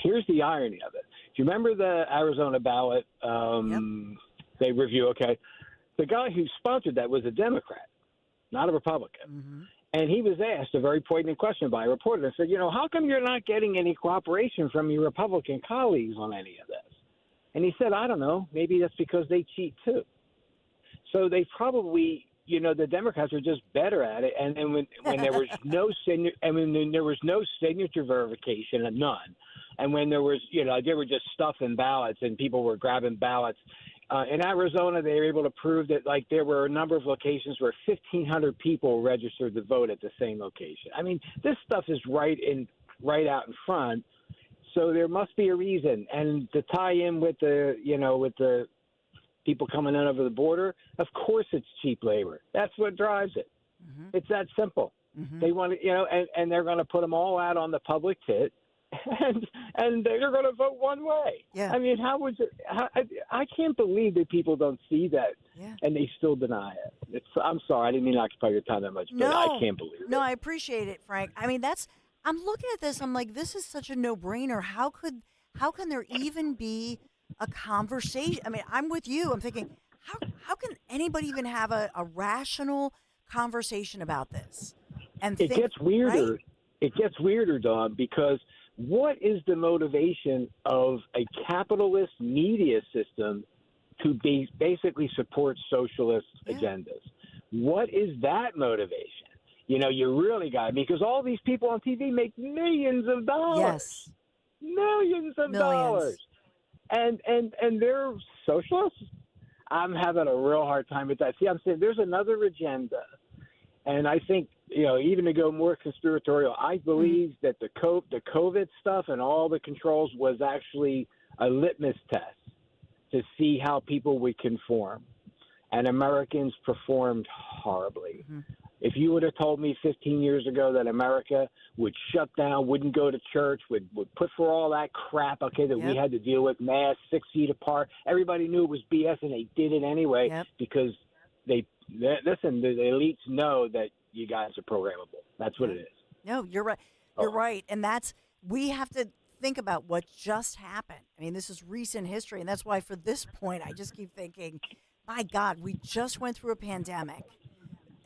Here's the irony of it. Do you remember the Arizona ballot they review? Okay. The guy who sponsored that was a Democrat, not a Republican. Mm-hmm. And he was asked a very poignant question by a reporter and said, how come you're not getting any cooperation from your Republican colleagues on any of this? And he said, I don't know. Maybe that's because they cheat too. So they probably, the Democrats are just better at it. And then when there was no signature verification, none. And when there was, they were just stuffing ballots and people were grabbing ballots. In Arizona, they were able to prove that, there were a number of locations where 1,500 people registered to vote at the same location. I mean, this stuff is right out in front. So there must be a reason. And to tie in with the people coming in over the border, of course it's cheap labor. That's what drives it. Mm-hmm. It's that simple. Mm-hmm. They want to, and they're going to put them all out on the public tit. And they're going to vote one way. Yeah. I mean, I can't believe that people don't see that, and they still deny it. I'm sorry, I didn't mean to occupy your time that much, but I can't believe it. No, I appreciate it, Frank. I mean, I'm looking at this, I'm like, this is such a no-brainer. How can there even be a conversation? I mean, I'm with you. I'm thinking, how can anybody even have a rational conversation about this? And it gets weirder. Right? It gets weirder, Dawn, because what is the motivation of a capitalist media system to basically support socialist agendas? What is that motivation? You know, you really got because all these people on TV make millions of dollars. Yes. Millions of dollars. And they're socialists? I'm having a real hard time with that. See, I'm saying there's another agenda. And I think, you know, even to go more conspiratorial, I believe that the COVID stuff and all the controls was actually a litmus test to see how people would conform. And Americans performed horribly. If you would have told me 15 years ago that America would shut down, wouldn't go to church, would put for all that crap, that we had to deal with, masks, 6 feet apart, everybody knew it was BS, and they did it anyway because the elites know that you guys are programmable. That's what it is. No, you're right. You're right. And we have to think about what just happened. I mean, this is recent history, and that's why for this point, I just keep thinking, my God, we just went through a pandemic.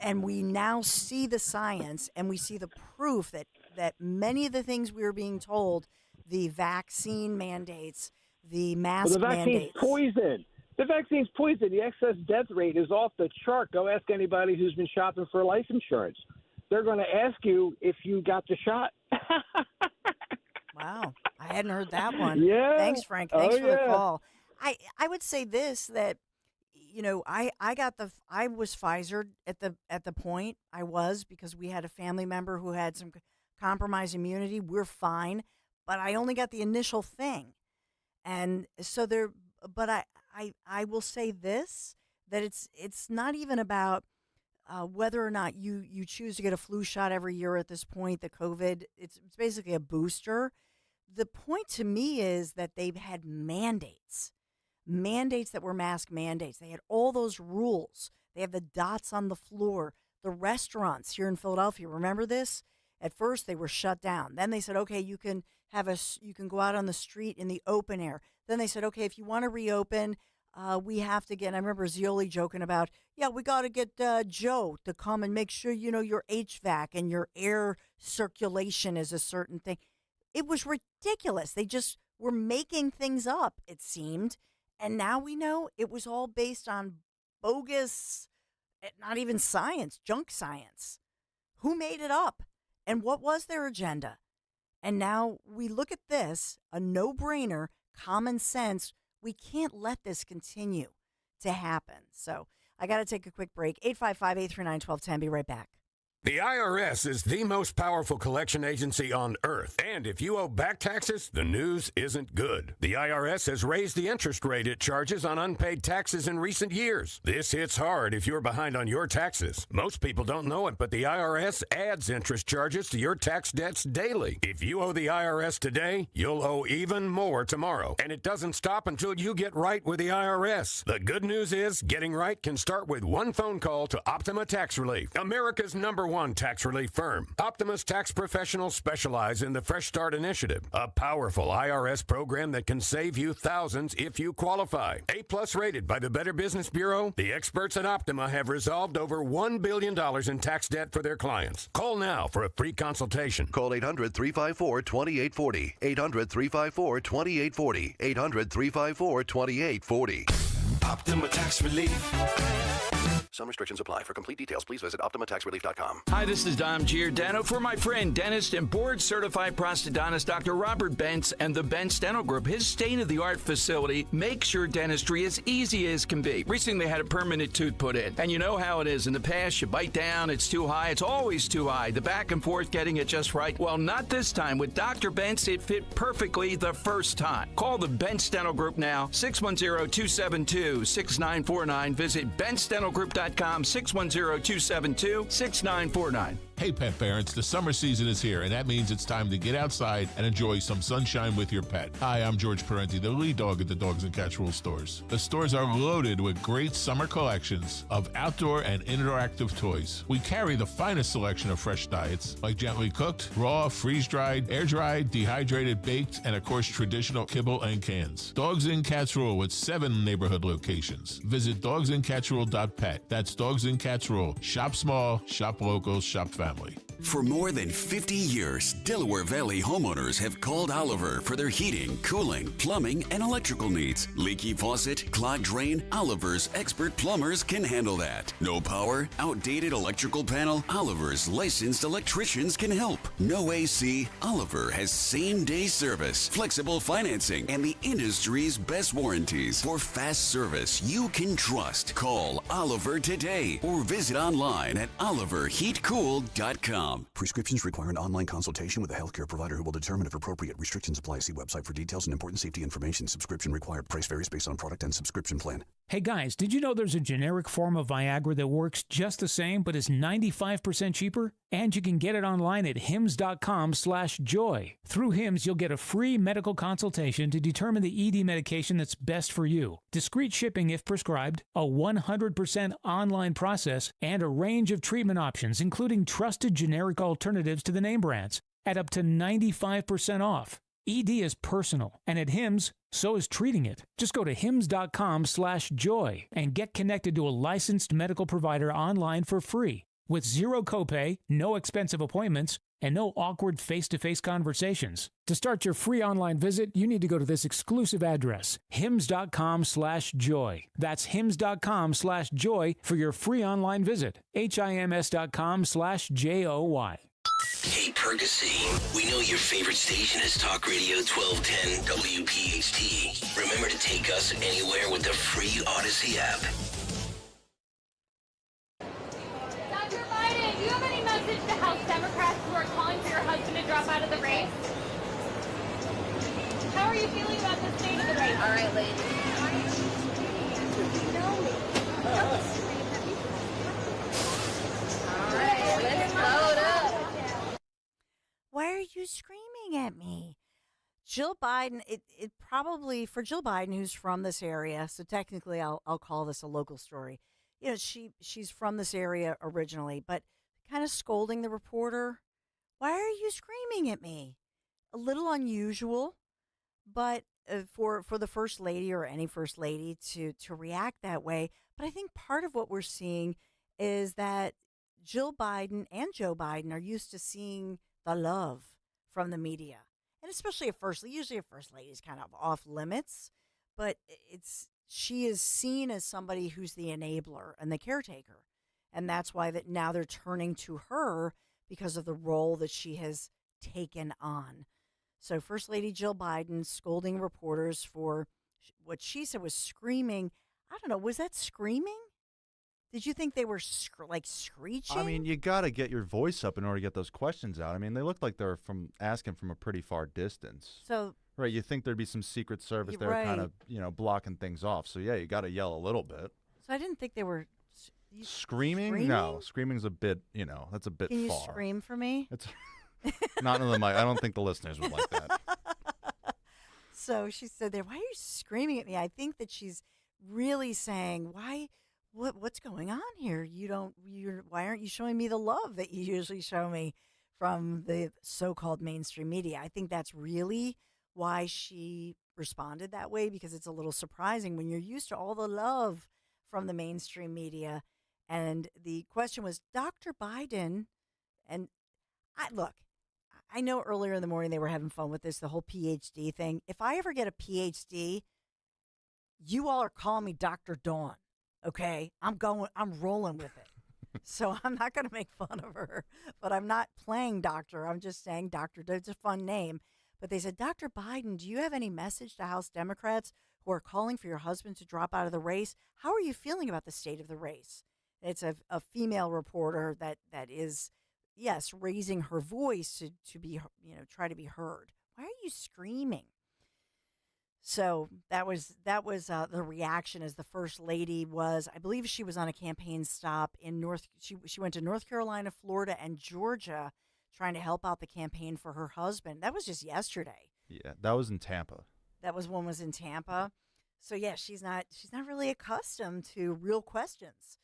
And we now see the science and we see the proof that many of the things we were being told, the vaccine mandates, the mask mandates. The vaccine's poison. The excess death rate is off the chart. Go ask anybody who's been shopping for life insurance. They're going to ask you if you got the shot. Wow. I hadn't heard that one. Yeah. Thanks, Frank. Thanks for the call. I would say this, that you know, I was Pfizered at the point I was, because we had a family member who had some compromised immunity. We're fine, but I only got the initial thing. And so but I will say this, that it's not even about whether or not you choose to get a flu shot every year at this point, the COVID, it's basically a booster. The point to me is that they've had mandates that were mask mandates. They had all those rules. They have the dots on the floor. The restaurants here in Philadelphia, remember this? At first, they were shut down. Then they said, okay, you can go out on the street in the open air. Then they said, okay, if you want to reopen, we have to get, and I remember Zioli joking about, we got to get Joe to come and make sure, you know, your HVAC and your air circulation is a certain thing. It was ridiculous. They just were making things up, it seemed. And now we know it was all based on bogus, not even science, junk science. Who made it up? And what was their agenda? And now we look at this, a no-brainer, common sense. We can't let this continue to happen. So I got to take a quick break. 855-839-1210. Be right back. The IRS is the most powerful collection agency on earth. And if you owe back taxes, the news isn't good. The IRS has raised the interest rate it charges on unpaid taxes in recent years. This hits hard if you're behind on your taxes. Most people don't know it, but the IRS adds interest charges to your tax debts daily. If you owe the IRS today, you'll owe even more tomorrow. And it doesn't stop until you get right with the IRS. The good news is getting right can start with one phone call to Optima Tax Relief, America's #1 tax relief firm. Optima's tax professionals specialize in the Fresh Start Initiative, a powerful IRS program that can save you thousands if you qualify. A+ rated by the Better Business Bureau, the experts at Optima have resolved over $1 billion in tax debt for their clients. Call now for a free consultation. Call 800-354-2840. 800-354-2840. 800-354-2840. Optima Tax Relief. Some restrictions apply. For complete details, please visit OptimaTaxRelief.com. Hi, this is Dom Giordano for my friend, dentist and board-certified prosthodontist Dr. Robert Bentz and the Bentz Dental Group. His state-of-the-art facility makes your dentistry as easy as can be. Recently, they had a permanent tooth put in. And you know how it is. In the past, you bite down, it's too high. It's always too high. The back and forth getting it just right. Well, not this time. With Dr. Bentz, it fit perfectly the first time. Call the Bentz Dental Group now, 610-272-6949. Visit BentzDentalGroup.com. 610-272-6949. Hey, pet parents, the summer season is here, and that means it's time to get outside and enjoy some sunshine with your pet. Hi, I'm George Parenti, the lead dog at the Dogs and Cats Rule stores. The stores are loaded with great summer collections of outdoor and interactive toys. We carry the finest selection of fresh diets, like gently cooked, raw, freeze-dried, air-dried, dehydrated, baked, and of course, traditional kibble and cans. Dogs and Cats Rule with 7 neighborhood locations. Visit dogsandcatsrule.pet. That's Dogs and Cats Rule. Shop small, shop local, shop family. For more than 50 years, Delaware Valley homeowners have called Oliver for their heating, cooling, plumbing, and electrical needs. Leaky faucet, clogged drain, Oliver's expert plumbers can handle that. No power, outdated electrical panel, Oliver's licensed electricians can help. No AC, Oliver has same-day service, flexible financing, and the industry's best warranties. For fast service you can trust, call Oliver today or visit online at oliverheatcool.com. Prescriptions require an online consultation with a healthcare provider who will determine if appropriate. Restrictions apply. See website for details and important safety information. Subscription required. Price varies based on product and subscription plan. Hey guys, did you know there's a generic form of Viagra that works just the same but is 95% cheaper? And you can get it online at hims.com/joy. Through Hims, you'll get a free medical consultation to determine the ED medication that's best for you. Discreet shipping if prescribed, a 100% online process, and a range of treatment options, including trusted generic alternatives to the name brands, at up to 95% off. ED is personal, and at Hims, so is treating it. Just go to hims.com/joy and get connected to a licensed medical provider online for free, with zero copay, no expensive appointments, and no awkward face-to-face conversations. To start your free online visit, you need to go to this exclusive address, hims.com/joy. That's hims.com/joy for your free online visit. hims.com/joy. Hey, Percy, we know your favorite station is Talk Radio 1210 WPHT. Remember to take us anywhere with the free Odyssey app. Dr. Biden, do you have any message to House Democrats who are calling for your husband to drop out of the race? How are you feeling about the state of the race? All right, ladies. All right, let's load up. Why are you screaming at me? Jill Biden, it probably, for Jill Biden, who's from this area, so technically I'll call this a local story. You know, she's from this area originally, but kind of scolding the reporter. Why are you screaming at me? A little unusual, but for the first lady or any first lady to react that way. But I think part of what we're seeing is that Jill Biden and Joe Biden are used to seeing the love from the media, and especially usually a first lady is kind of off limits, but she is seen as somebody who's the enabler and the caretaker, and that's why that now they're turning to her because of the role that she has taken on. So First Lady Jill Biden scolding reporters for what she said was screaming. I don't know, was that screaming? Did you think they were screeching? I mean, you got to get your voice up in order to get those questions out. I mean, they looked like they were asking from a pretty far distance. So right, you think there'd be some Secret Service there right. kind of, blocking things off. So yeah, you got to yell a little bit. So I didn't think they were screaming. No, screaming's a bit, that's a bit far. Can you scream for me? It's not in the mic. I don't think the listeners would like that. So she said there, why are you screaming at me? I think that she's really saying, why? What's going on here? Why aren't you showing me the love that you usually show me from the so-called mainstream media? I think that's really why she responded that way, because it's a little surprising when you're used to all the love from the mainstream media. And the question was, Dr. Biden, and I know earlier in the morning they were having fun with this, the whole PhD thing. If I ever get a PhD, you all are calling me Dr. Dawn. Okay, I'm rolling with it. So I'm not going to make fun of her, but I'm not playing doctor. I'm just saying Dr. It's a fun name. But they said, Dr. Biden, do you have any message to House Democrats who are calling for your husband to drop out of the race? How are you feeling about the state of the race? It's a female reporter that is, yes, raising her voice to be, try to be heard. Why are you screaming? So that was the reaction as the first lady was. I believe she was on a campaign stop in She went to North Carolina, Florida, and Georgia, trying to help out the campaign for her husband. That was just yesterday. Yeah, that was in Tampa. That was one was in Tampa. So yeah, she's not really accustomed to real questions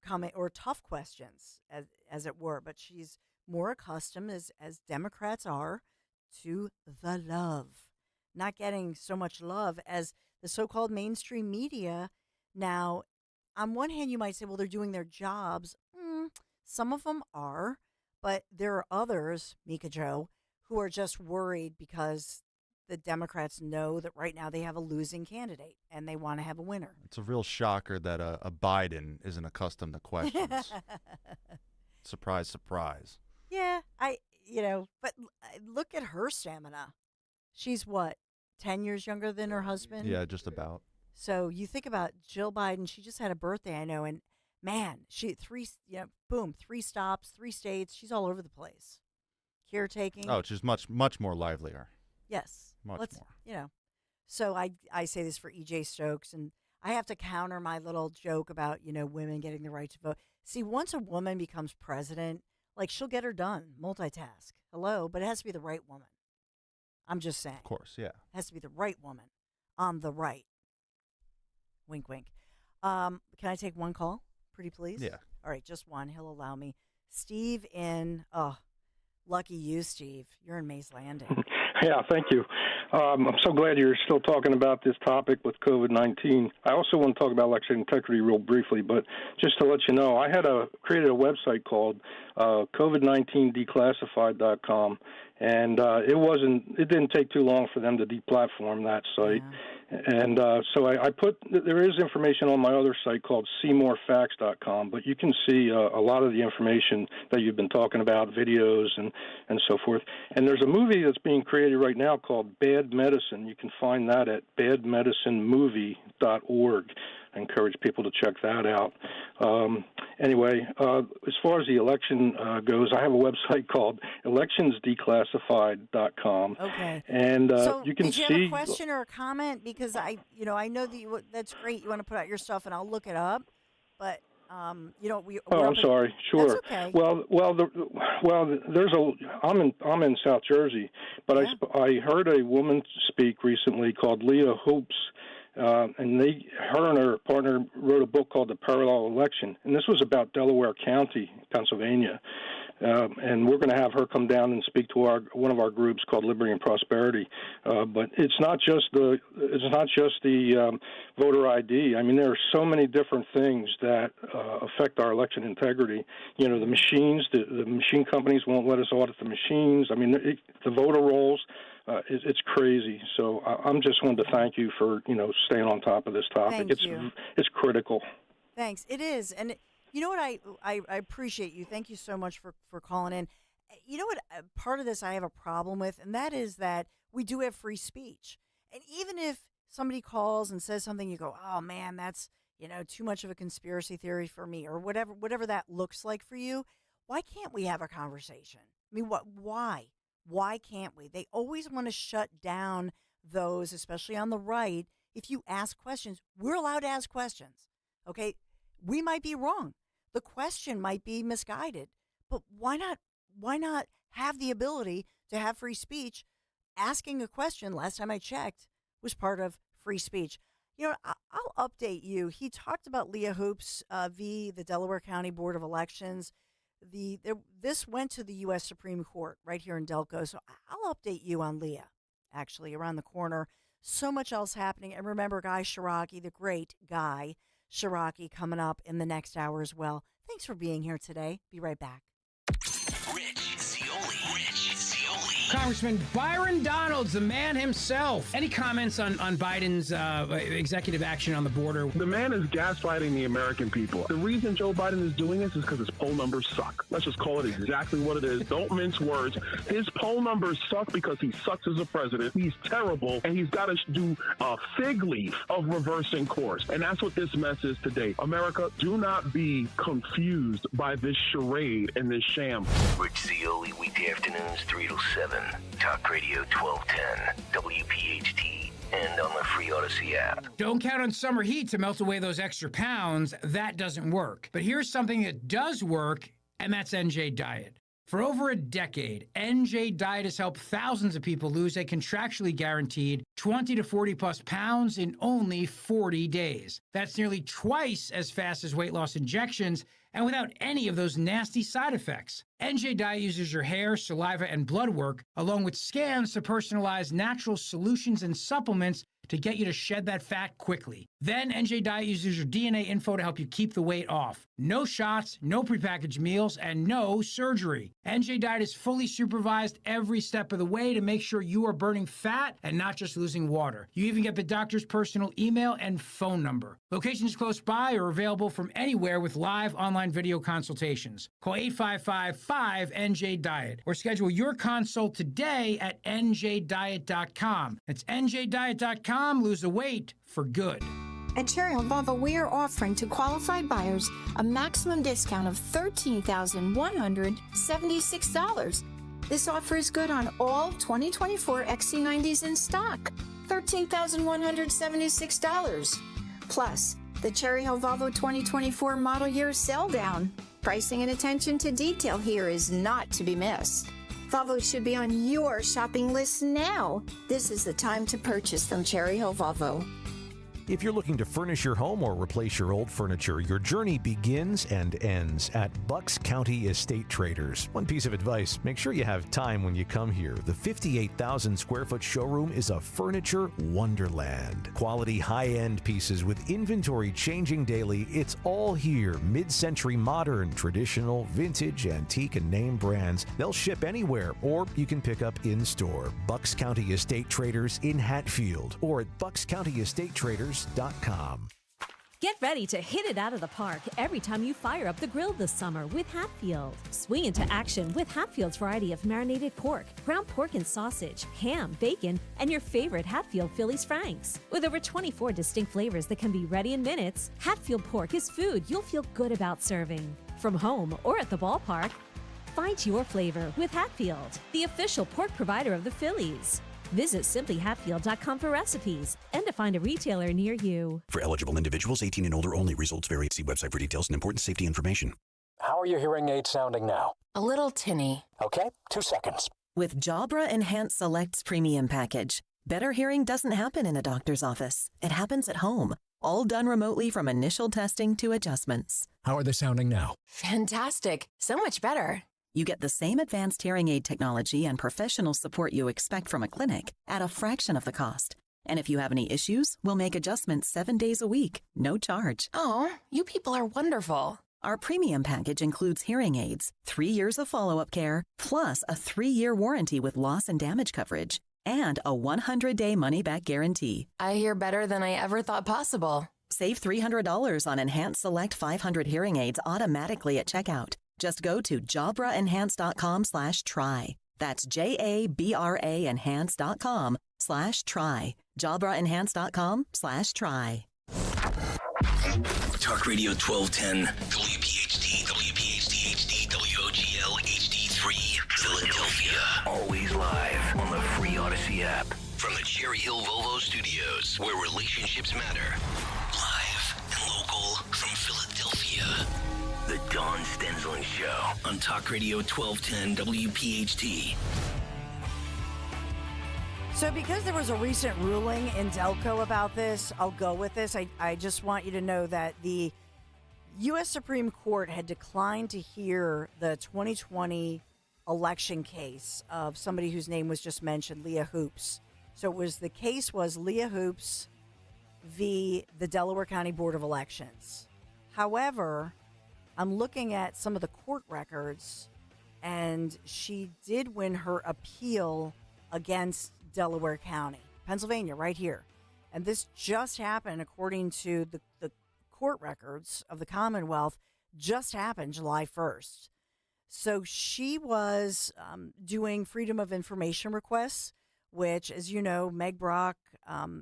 coming, or tough questions as it were, but she's more accustomed as Democrats are to the love. Not getting so much love as the so-called mainstream media. Now, on one hand, you might say, well, they're doing their jobs. Some of them are, But there are others, Mika Joe, who are just worried because the Democrats know that right now they have a losing candidate and they want to have a winner. It's a real shocker that a Biden isn't accustomed to questions. Surprise, surprise. Yeah, but look at her stamina. She's what, 10 years younger than her husband? Yeah, just about. So you think about Jill Biden, she just had a birthday, I know, and man, she 3 stops, 3 states, she's all over the place. Caretaking. Oh, she's much more livelier. Yes. Much more. So I say this for E.J. Stokes, and I have to counter my little joke about, women getting the right to vote. See, once a woman becomes president, like, she'll get her done, multitask. Hello, but it has to be the right woman. I'm just saying. Of course, yeah. It has to be the right woman on the right. Wink, wink. Can I take one call, pretty please? Yeah. All right, just one. He'll allow me. Steve lucky you, Steve. You're in Mays Landing. Yeah, thank you. I'm so glad you're still talking about this topic with COVID-19. I also want to talk about election integrity real briefly, but just to let you know, I had created a website called COVID19declassified.com, and it didn't take too long for them to deplatform that site. Yeah. And so I there is information on my other site called SeeMoreFacts.com, but you can see a lot of the information that you've been talking about, videos and so forth. And there's a movie that's being created right now called Bad Medicine. You can find that at badmedicinemovie.org. I encourage people to check that out. Anyway, as far as the election goes, I have a website called electionsdeclassified.com. Okay. And so you can did you see. have a question or a comment? Because I know that that's great. You want to put out your stuff, and I'll look it up. But I'm sorry. Sure. That's okay. I'm in South Jersey, but I heard a woman speak recently called Leah Hoops. And her and her partner wrote a book called The Parallel Election, and this was about Delaware County, Pennsylvania. And we're going to have her come down and speak to one of our groups called Liberty and Prosperity. But it's not just the voter ID. I mean, there are so many different things that affect our election integrity. The machines, the machine companies won't let us audit the machines. I mean, the voter rolls. It's crazy. So I'm just wanted to thank you for staying on top of this topic. It's critical. Thanks. It is, and you know what I appreciate you. Thank you so much for calling in. You know what? Part of this I have a problem with, and that is that we do have free speech, and even if somebody calls and says something, you go, "Oh man, that's too much of a conspiracy theory for me," or whatever that looks like for you. Why can't we have a conversation? I mean, why? Why can't we? They always want to shut down those, especially on the right. If you ask questions, we're allowed to ask questions. Okay? We might be wrong. The question might be misguided. But why not have the ability to have free speech? Asking a question, last time I checked, was part of free speech. I'll update you. He talked about Leah Hoops v. the Delaware County Board of Elections. This went to the U.S. Supreme Court right here in Delco, so I'll update you on Leah, actually, around the corner. So much else happening. And remember, Guy Shiraki, the great Guy Shiraki, coming up in the next hour as well. Thanks for being here today. Be right back. Rich Zeoli. Congressman Byron Donalds, the man himself. Any comments on Biden's executive action on the border? The man is gaslighting the American people. The reason Joe Biden is doing this is because his poll numbers suck. Let's just call it exactly what it is. Don't mince words. His poll numbers suck because he sucks as a president. He's terrible, and he's got to do a fig leaf of reversing course. And that's what this mess is today. America, do not be confused by this charade and this sham. Rich Zeoli, weekday afternoons 3 to 7. Talk Radio 1210, WPHT, and on the free Odyssey app. Don't count on summer heat to melt away those extra pounds. That doesn't work. But here's something that does work, and that's NJ Diet. For over a decade, NJ Diet has helped thousands of people lose a contractually guaranteed 20 to 40 plus pounds in only 40 days. That's nearly twice as fast as weight loss injections and without any of those nasty side effects. NJ Diet uses your hair, saliva, and blood work, along with scans to personalize natural solutions and supplements to get you to shed that fat quickly. Then NJ Diet uses your DNA info to help you keep the weight off. No shots, no prepackaged meals, and no surgery. NJ Diet is fully supervised every step of the way to make sure you are burning fat and not just losing water. You even get the doctor's personal email and phone number. Locations close by are available from anywhere with live online video consultations. Call 855-5NJ-DIET or schedule your consult today at njdiet.com. That's njdiet.com. Lose the weight for good. At Cherry Hill Volvo, we are offering to qualified buyers a maximum discount of $13,176. This offer is good on all 2024 XC90s in stock. $13,176. Plus, the Cherry Hill Volvo 2024 model year sell down. Pricing and attention to detail here is not to be missed. Volvo should be on your shopping list now. This is the time to purchase from Cherry Hill Volvo. If you're looking to furnish your home or replace your old furniture, your journey begins and ends at Bucks County Estate Traders. One piece of advice, make sure you have time when you come here. The 58,000 square foot showroom is a furniture wonderland. Quality high-end pieces with inventory changing daily. It's all here. Mid-century modern, traditional, vintage, antique, and name brands. They'll ship anywhere, or you can pick up in-store. Bucks County Estate Traders in Hatfield or at buckscountyestatetraders.com. Get ready to hit it out of the park every time you fire up the grill this summer with Hatfield. Swing into action with Hatfield's variety of marinated pork, ground pork and sausage, ham, bacon, and your favorite Hatfield Phillies Franks. With over 24 distinct flavors that can be ready in minutes, Hatfield pork is food you'll feel good about serving. From home or at the ballpark, find your flavor with Hatfield, the official pork provider of the Phillies. Visit simplyhatfield.com for recipes and to find a retailer near you. For eligible individuals 18 and older only. Results vary. See website for details and important safety information. How are your hearing aids sounding now? A little tinny. Okay, 2 seconds. With Jabra Enhanced Select's premium package, better hearing doesn't happen in a doctor's office. It happens at home, all done remotely from initial testing to adjustments. How are they sounding now? Fantastic. So much better. You get the same advanced hearing aid technology and professional support you expect from a clinic at a fraction of the cost. And if you have any issues, we'll make adjustments 7 days a week, no charge. Oh, you people are wonderful. Our premium package includes hearing aids, 3 years of follow-up care, plus a 3-year warranty with loss and damage coverage, and a 100-day money-back guarantee. I hear better than I ever thought possible. Save $300 on Enhanced Select 500 hearing aids automatically at checkout. Just go to jabraenhance.com/try. That's JABRA enhance.com/try. jabraenhance.com/try. Talk Radio 1210, WPHT, WPHT HD, WOGL HD3, Philadelphia. Always live on the free Odyssey app. From the Cherry Hill Volvo Studios, where relationships matter. Live and local from Philadelphia. The Dawn Stensland Show on Talk Radio 1210 WPHT. So because there was a recent ruling in Delco about this, I'll go with this. I just want you to know that the U.S. Supreme Court had declined to hear the 2020 election case of somebody whose name was just mentioned, Leah Hoops. So the case was Leah Hoops v. the Delaware County Board of Elections. However, I'm looking at some of the court records, and she did win her appeal against Delaware County, Pennsylvania, right here. And this just happened, according to the court records of the Commonwealth, just happened July 1st. So she was doing Freedom of Information requests, which, as you know, Meg Brock,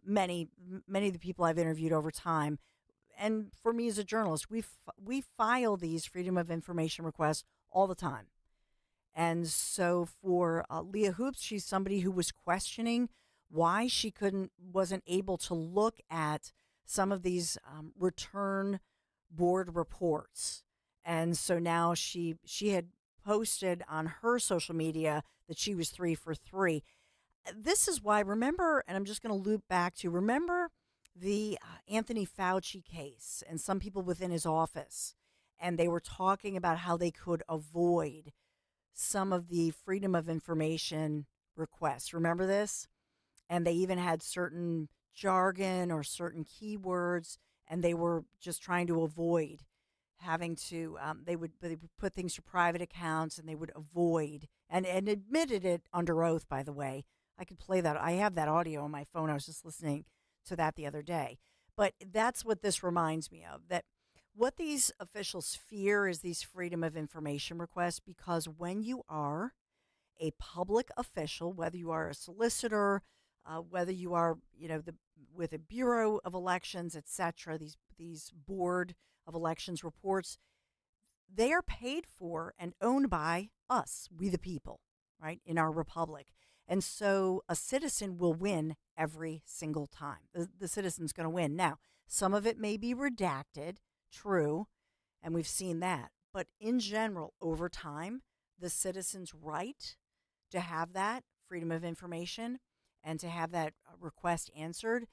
many of the people I've interviewed over time, and for me as a journalist, we file these Freedom of Information requests all the time. And so for Leah Hoops, she's somebody who was questioning why she wasn't able to look at some of these return board reports. And so now she had posted on her social media that she was 3 for 3. This is why, remember, and I'm just going to loop back to, remember the Anthony Fauci case and some people within his office, and they were talking about how they could avoid some of the Freedom of Information requests. Remember this? And they even had certain jargon or certain keywords, and they were just trying to avoid having to, they would put things to private accounts, and they would avoid, and admitted it under oath, by the way. I could play that. I have that audio on my phone. I was just listening to that the other day. But that's what this reminds me of, that what these officials fear is these Freedom of Information requests, because when you are a public official, whether you are a solicitor, whether you are, with a Bureau of Elections, etc., these Board of Elections reports, they are paid for and owned by us, we the people, right, in our republic. And so a citizen will win every single time. The citizen's going to win. Now, some of it may be redacted, true, and we've seen that. But in general, over time, the citizen's right to have that Freedom of Information and to have that request answered,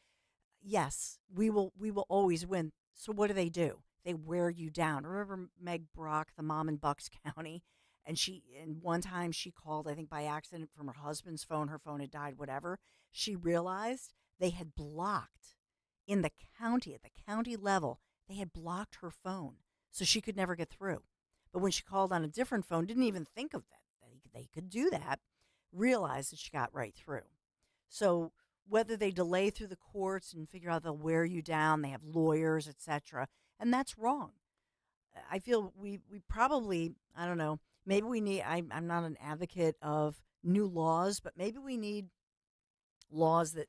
yes, we will always win. So what do? They wear you down. Remember Meg Brock, the mom in Bucks County? And one time she called, I think by accident, from her husband's phone. Her phone had died, whatever. She realized they had blocked in the county, at the county level, they had blocked her phone. So she could never get through. But when she called on a different phone, didn't even think of that. They could do that, realized that she got right through. So whether they delay through the courts and figure out they'll wear you down, they have lawyers, etc., and that's wrong. I feel we probably, I don't know, maybe we need, I'm not an advocate of new laws, but maybe we need laws that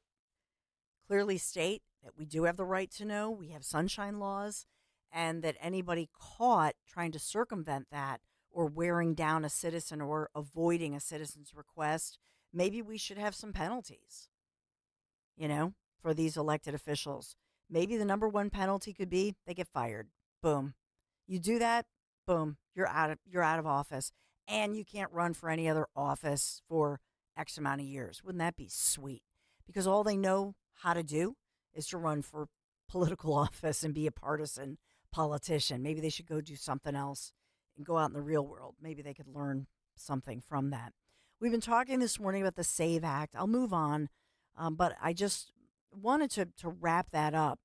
clearly state that we do have the right to know. We have sunshine laws, and that anybody caught trying to circumvent that or wearing down a citizen or avoiding a citizen's request, maybe we should have some penalties, for these elected officials. Maybe the number one penalty could be they get fired. Boom. You do that, boom, you're out of office, and you can't run for any other office for X amount of years. Wouldn't that be sweet? Because all they know how to do is to run for political office and be a partisan politician. Maybe they should go do something else and go out in the real world. Maybe they could learn something from that. We've been talking this morning about the SAVE Act. I'll move on, but I just wanted to wrap that up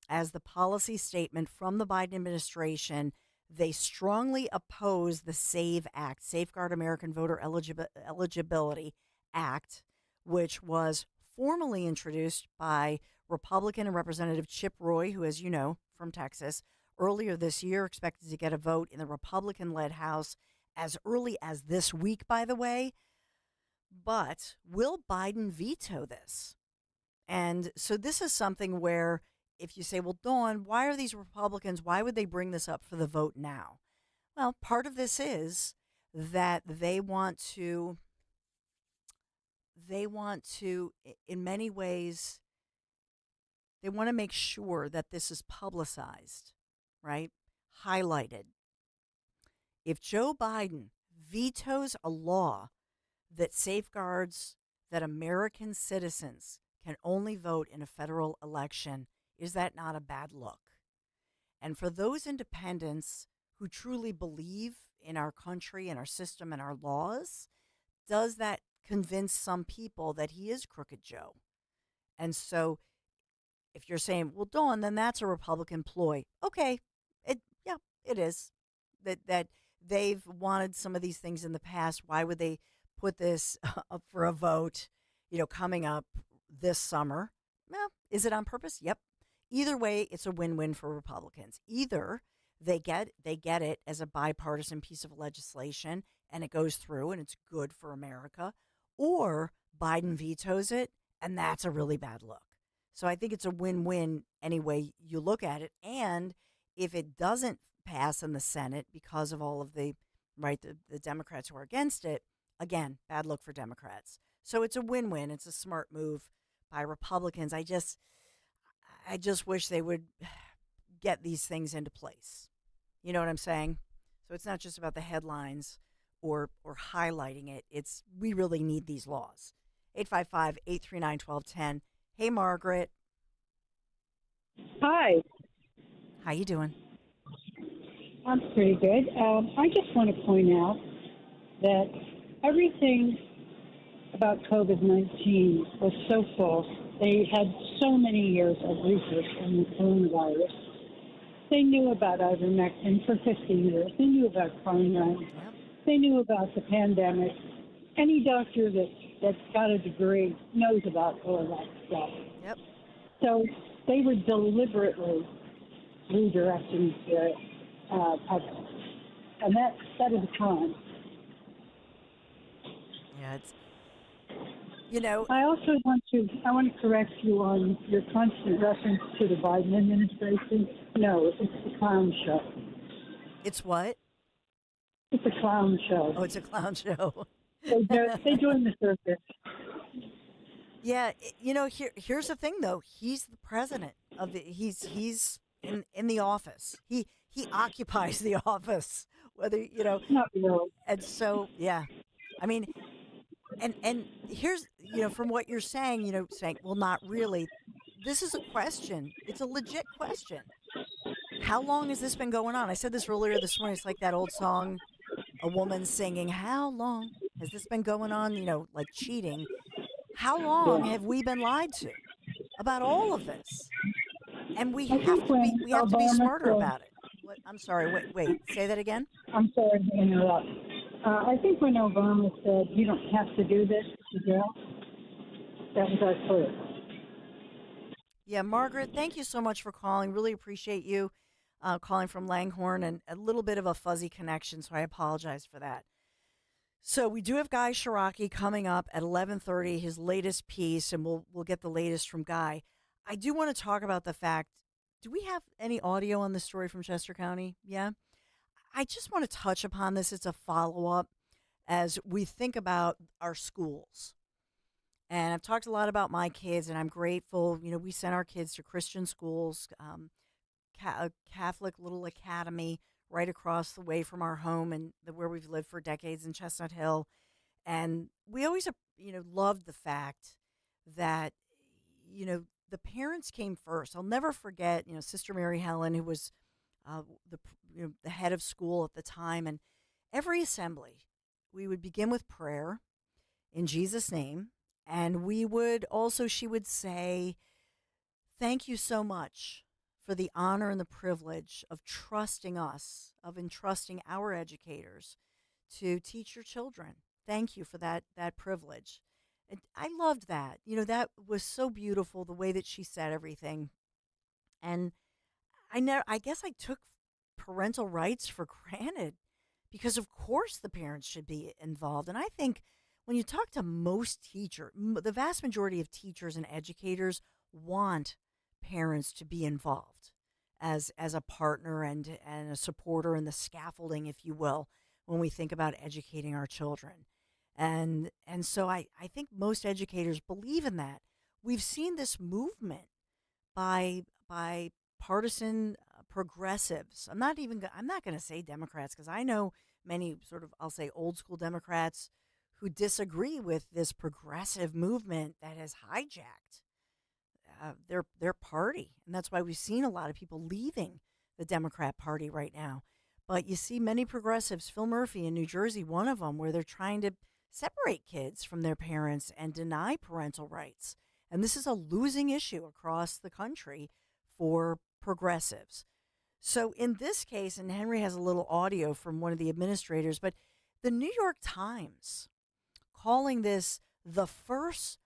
as the policy statement from the Biden administration. They strongly oppose the SAVE Act, Safeguard American Voter Eligibility Act, which was formally introduced by Republican and Representative Chip Roy, who, as you know, from Texas, earlier this year, expected to get a vote in the Republican-led House as early as this week, by the way. But will Biden veto this? And so this is something where if you say, well, Dawn, why are these Republicans, why would they bring this up for the vote now? Well, part of this is that they want to, in many ways, they want to make sure that this is publicized, right? Highlighted. If Joe Biden vetoes a law that safeguards that American citizens can only vote in a federal election, is that not a bad look? And for those independents who truly believe in our country and our system and our laws, does that convince some people that he is Crooked Joe? And so if you're saying, well, Dawn, then that's a Republican ploy. Okay, it is. That they've wanted some of these things in the past. Why would they put this up for a vote, coming up this summer? Well, is it on purpose? Yep. Either way, it's a win-win for Republicans. Either they get it as a bipartisan piece of legislation and it goes through and it's good for America, or Biden vetoes it and that's a really bad look. So I think it's a win-win any way you look at it. And if it doesn't pass in the Senate because of all of the Democrats who are against it, again, bad look for Democrats. So it's a win-win. It's a smart move by Republicans. I just wish they would get these things into place. You know what I'm saying? So it's not just about the headlines or highlighting it. We really need these laws. 855-839-1210. Hey, Margaret. Hi. How you doing? I'm pretty good. I just want to point out that everything about COVID-19 was so false. They had so many years of research on the coronavirus. They knew about ivermectin for 50 years. They knew about quinine. They knew about the pandemic. Any doctor that's got a degree knows about all of that stuff. Yep. So they were deliberately redirecting the public. And that is a crime. Yeah, it's, I also want to correct you on your constant reference to the Biden administration. No, it's a clown show. It's what? It's a clown show. Oh, it's a clown show. They join the circus. Yeah, here's the thing though. He's the president of the. He's in the office. He occupies the office. Whether Not really. And so yeah, I mean, and here's from what you're saying, saying well, not really. This is a question. It's a legit question. How long has this been going on? I said this earlier this morning. It's like that old song, a woman singing, "How long has this been going on?" Like cheating. How long have we been lied to about all of this? And we have to be smarter about it. What, I'm sorry. Wait. Say that again. I'm sorry to interrupt. I think when Obama said you don't have to do this to jail, that was our clue. Yeah, Margaret, thank you so much for calling. Really appreciate you calling from Langhorne, and a little bit of a fuzzy connection, so I apologize for that. So we do have Guy Shiraki coming up at 11:30, his latest piece, and we'll get the latest from Guy. I do want to talk about the fact, do we have any audio on this story from Chester County? Yeah. I just want to touch upon this. It's a follow-up as we think about our schools. And I've talked a lot about my kids, and I'm grateful. We sent our kids to Christian schools, a Catholic little academy right across the way from our home and where we've lived for decades in Chestnut Hill. And we always, loved the fact that, the parents came first. I'll never forget, Sister Mary Helen, who was the head of school at the time. And every assembly, we would begin with prayer in Jesus' name. And she would say, "Thank you so much for the honor and the privilege of trusting us, of entrusting our educators to teach your children. Thank you for that privilege." And I loved that. That was so beautiful, the way that she said everything. And I guess I took parental rights for granted because, of course, the parents should be involved. And I think when you talk to most teachers, the vast majority of teachers and educators want parents to be involved as a partner and a supporter in the scaffolding, if you will, when we think about educating our children. And so I think most educators believe in that. We've seen this movement by partisan progressives. I'm not going to say Democrats, because I know many I'll say old school Democrats who disagree with this progressive movement that has hijacked their party. And that's why we've seen a lot of people leaving the Democrat Party right now. But you see many progressives, Phil Murphy in New Jersey, one of them, where they're trying to separate kids from their parents and deny parental rights. And this is a losing issue across the country for progressives. So in this case, and Henry has a little audio from one of the administrators, but the New York Times calling this the first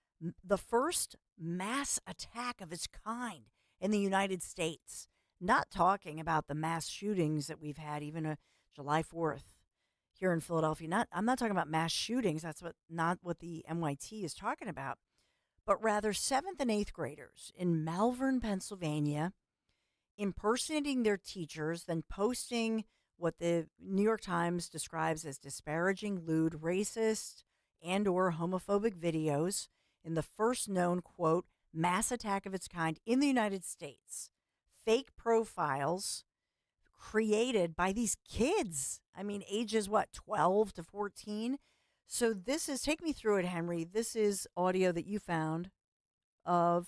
mass attack of its kind in the United States, not talking about the mass shootings that we've had, even July 4th here in Philadelphia. I'm not talking about mass shootings. That's not what the NYT is talking about, but rather 7th and 8th graders in Malvern, Pennsylvania, impersonating their teachers, then posting what the New York Times describes as disparaging, lewd, racist, and or homophobic videos in the first known, quote, mass attack of its kind in the United States. Fake profiles created by these kids. I mean, ages, 12 to 14? So this is, take me through it, Henry. This is audio that you found of...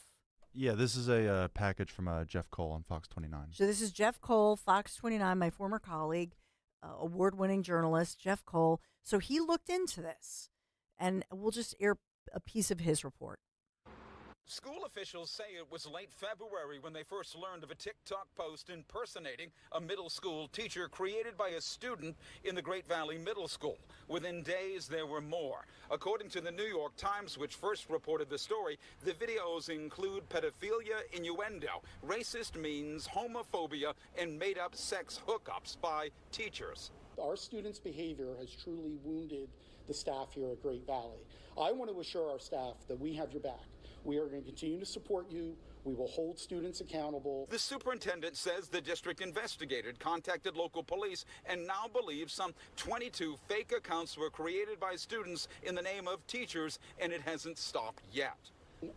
Yeah, this is a package from Jeff Cole on Fox 29. So this is Jeff Cole, Fox 29, my former colleague, award-winning journalist, Jeff Cole. So he looked into this, and we'll just air a piece of his report. School officials say it was late February when they first learned of a TikTok post impersonating a middle school teacher created by a student in the Great Valley Middle School. Within days, there were more. According to the New York Times, which first reported the story, the videos include pedophilia, innuendo, racist means, homophobia, and made-up sex hookups by teachers. Our students' behavior has truly wounded the staff here at Great Valley. I want to assure our staff that we have your back. We are going to continue to support you. We will hold students accountable. The superintendent says the district investigated, contacted local police, and now believes some 22 fake accounts were created by students in the name of teachers, and it hasn't stopped yet.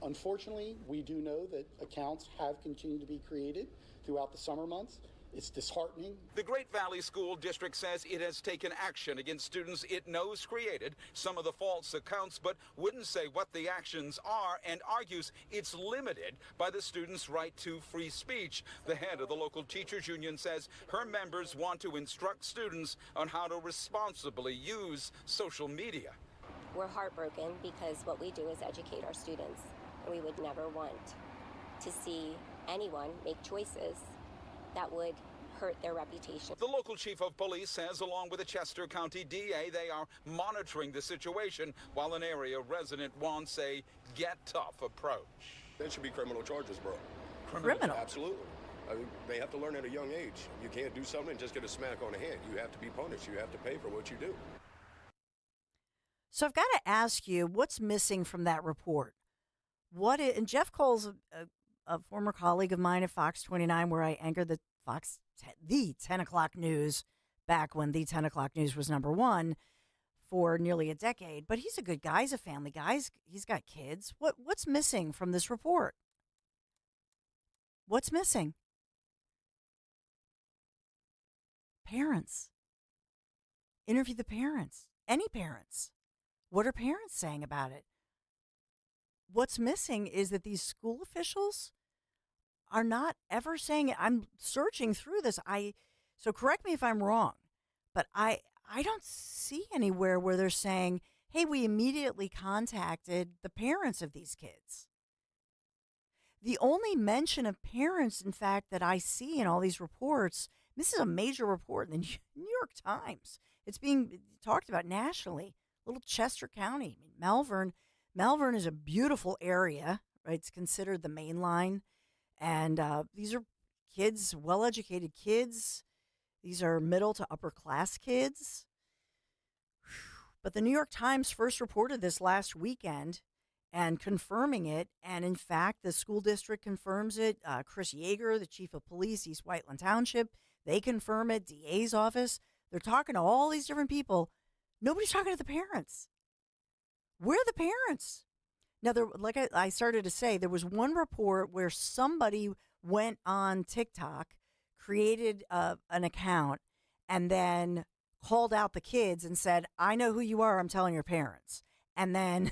Unfortunately, we do know that accounts have continued to be created throughout the summer months. It's disheartening. The Great Valley School District says it has taken action against students it knows created some of the false accounts, but wouldn't say what the actions are and argues it's limited by the students' right to free speech. The head of the local teachers union says her members want to instruct students on how to responsibly use social media. We're heartbroken because what we do is educate our students, and we would never want to see anyone make choices that would hurt their reputation. The local chief of police says, along with the Chester County DA, they are monitoring the situation while an area resident wants a get tough approach. There should be criminal charges, bro. Criminal? Absolutely. I mean, they have to learn at a young age. You can't do something and just get a smack on the hand. You have to be punished. You have to pay for what you do. So I've got to ask you, what's missing from that report? And Jeff Cole's a former colleague of mine at Fox 29, where I anchored the 10 o'clock news back when the 10 o'clock news was number one for nearly a decade. But he's a good guy. He's a family guy. He's got kids. What's missing from this report? What's missing? Parents. Interview the parents. Any parents. What are parents saying about it? What's missing is that these school officials are not ever saying it. I'm searching through this. So correct me if I'm wrong, but I don't see anywhere where they're saying, hey, we immediately contacted the parents of these kids. The only mention of parents, in fact, that I see in all these reports, this is a major report in the New York Times. It's being talked about nationally. Little Chester County, Malvern is a beautiful area, right? It's considered the main line. And these are kids, well-educated kids. These are middle to upper class kids. But the New York Times first reported this last weekend and confirming it. And in fact, the school district confirms it. Chris Yeager, the chief of police, East Whiteland Township, they confirm it. DA's office. They're talking to all these different people. Nobody's talking to the parents. Where are the parents? Now, like I started to say, there was one report where somebody went on TikTok, created an account, and then called out the kids and said, I know who you are. I'm telling your parents. And then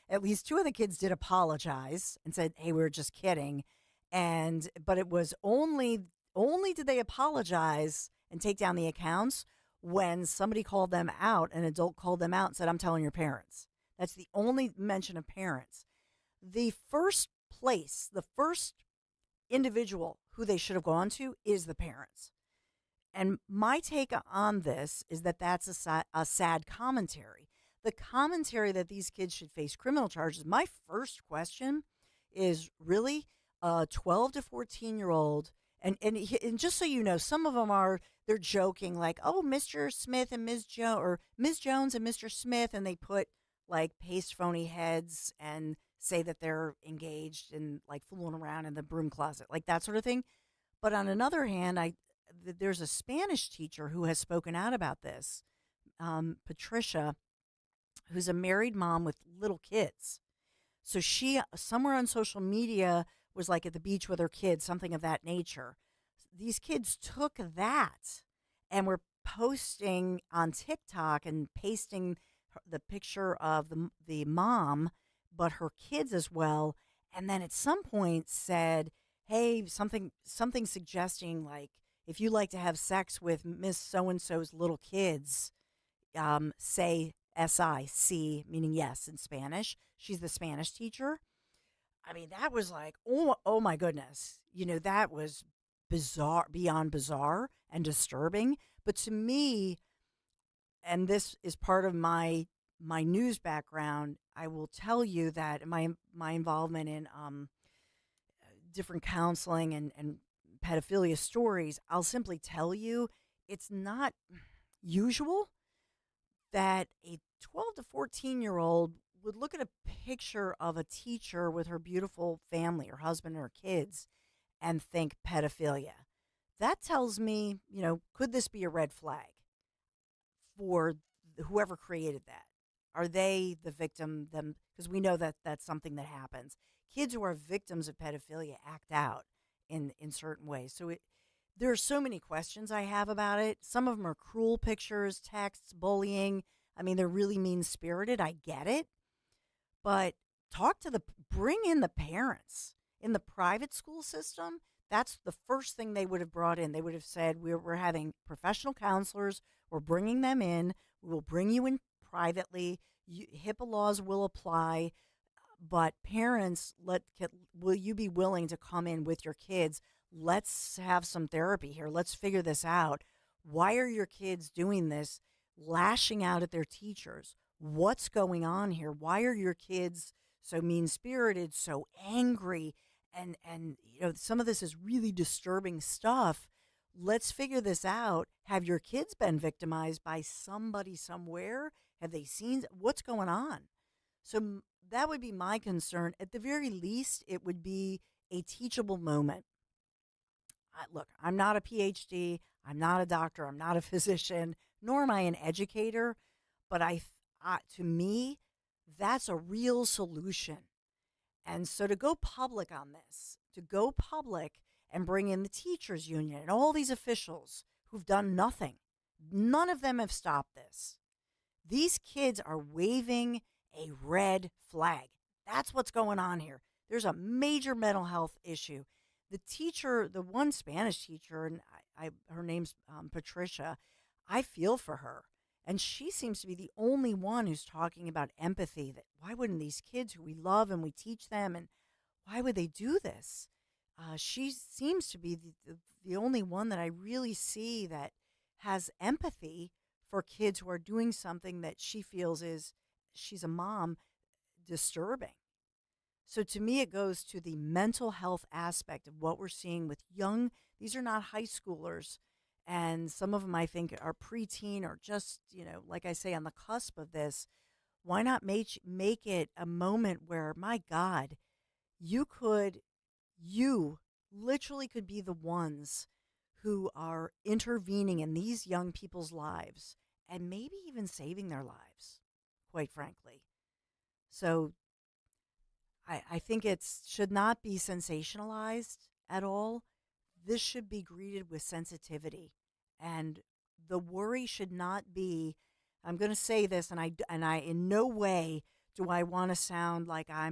at least two of the kids did apologize and said, hey, we were just kidding. But it was only did they apologize and take down the accounts when somebody called them out, an adult called them out and said, I'm telling your parents. That's the only mention of parents. The first place, the first individual who they should have gone to is the parents. And my take on this is that that's a sad commentary. The commentary that these kids should face criminal charges. My first question is really a 12 to 14-year-old. And just so you know, some of them they're joking like, oh, Mr. Smith and Ms. Jones, or Ms. Jones and Mr. Smith, and they put like paste phony heads and say that they're engaged and like fooling around in the broom closet, like that sort of thing. But on another hand, there's a Spanish teacher who has spoken out about this, Patricia, who's a married mom with little kids. So she, somewhere on social media, was like at the beach with her kids, something of that nature. These kids took that and were posting on TikTok and pasting the picture of the mom, but her kids as well. And then at some point said, hey, something suggesting like, if you like to have sex with Miss So-and-so's little kids, say S-I-C, meaning yes in Spanish. She's the Spanish teacher. I mean, that was like, oh my goodness. That was bizarre, beyond bizarre and disturbing. But to me, and this is part of my news background, I will tell you that my involvement in different counseling and pedophilia stories, I'll simply tell you it's not usual that a 12 to 14-year-old would look at a picture of a teacher with her beautiful family, her husband, her kids, and think pedophilia. That tells me, could this be a red flag for whoever created that? Are they the victim? Because we know that that's something that happens. Kids who are victims of pedophilia act out in certain ways. So there are so many questions I have about it. Some of them are cruel pictures, texts, bullying. I mean, they're really mean-spirited. I get it. But bring in the parents. In the private school system, that's the first thing they would have brought in. They would have said, we're having professional counselors. We're bringing them in. We will bring you in privately. HIPAA laws will apply. But parents, will you be willing to come in with your kids? Let's have some therapy here. Let's figure this out. Why are your kids doing this, lashing out at their teachers? What's going on here? Why are your kids so mean-spirited, so angry? And some of this is really disturbing stuff. Let's figure this out. Have your kids been victimized by somebody somewhere? Have they seen what's going on? So that would be my concern. At the very least, it would be a teachable moment. Look, I'm not a PhD. I'm not a doctor. I'm not a physician, nor am I an educator. But to me, that's a real solution. And so to go public on this, and bring in the teachers union and all these officials who've done nothing, none of them have stopped this. These kids are waving a red flag. That's what's going on here. There's a major mental health issue. The teacher, the one Spanish teacher, and her name's Patricia, I feel for her. And she seems to be the only one who's talking about empathy, that why wouldn't these kids who we love and we teach them, and why would they do this? She seems to be the only one that I really see that has empathy for kids who are doing something that she feels is, she's a mom, disturbing. So to me, it goes to the mental health aspect of what we're seeing with these are not high schoolers. And some of them, I think, are preteen or just, like I say, on the cusp of this. Why not make it a moment where, my God, you literally could be the ones who are intervening in these young people's lives and maybe even saving their lives, quite frankly. So I think it should not be sensationalized at all. This should be greeted with sensitivity, and the worry should not be, I'm going to say this, and I in no way do I want to sound like I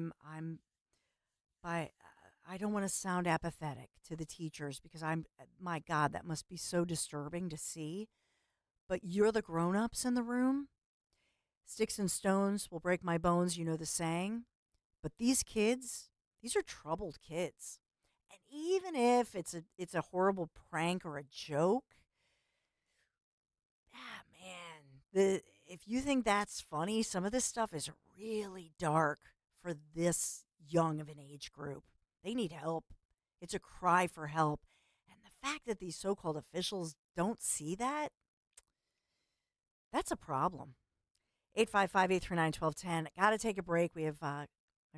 don't want to sound apathetic to the teachers, because my God, that must be so disturbing to see. But you're the grown-ups in the room. Sticks and stones will break my bones, you know the saying. But these kids, these are troubled kids. And even if it's a horrible prank or a joke, if you think that's funny, some of this stuff is really dark for this young of an age group. They need help. It's a cry for help. And the fact that these so-called officials don't see that, that's a problem. 855-839-1210. Got to take a break. We have my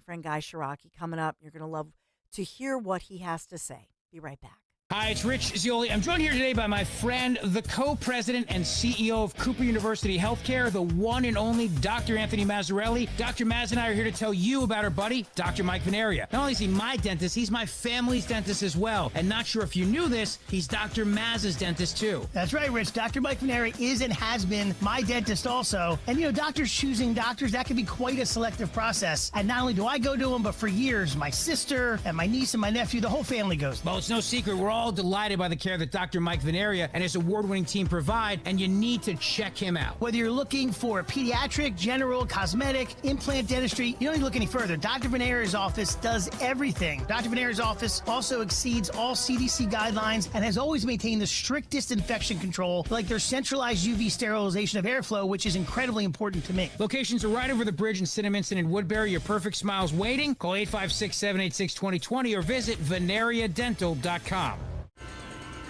friend Guy Shiraki coming up. You're going to love to hear what he has to say. Be right back. Hi, it's Rich Zioli. I'm joined here today by my friend, the co-president and CEO of Cooper University Healthcare, the one and only Dr. Anthony Mazzarelli. Dr. Maz and I are here to tell you about our buddy, Dr. Mike Venaria. Not only is he my dentist, he's my family's dentist as well. And not sure if you knew this, he's Dr. Maz's dentist too. That's right, Rich. Dr. Mike Venaria is and has been my dentist also. And doctors choosing doctors, that can be quite a selective process. And not only do I go to him, but for years, my sister and my niece and my nephew, the whole family goes. Well, it's no secret. We're all all delighted by the care that Dr. Mike Veneria and his award-winning team provide, and you need to check him out. Whether you're looking for pediatric, general, cosmetic, implant dentistry, you don't need to look any further. Dr. Veneria's office does everything. Dr. Veneria's office also exceeds all CDC guidelines and has always maintained the strictest infection control, like their centralized UV sterilization of airflow, which is incredibly important to me. Locations are right over the bridge in Cinnaminson and Woodbury. Your perfect smile's waiting. Call 856-786-2020 or visit veneriadental.com.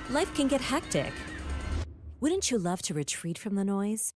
Life can get hectic. Wouldn't you love to retreat from the noise?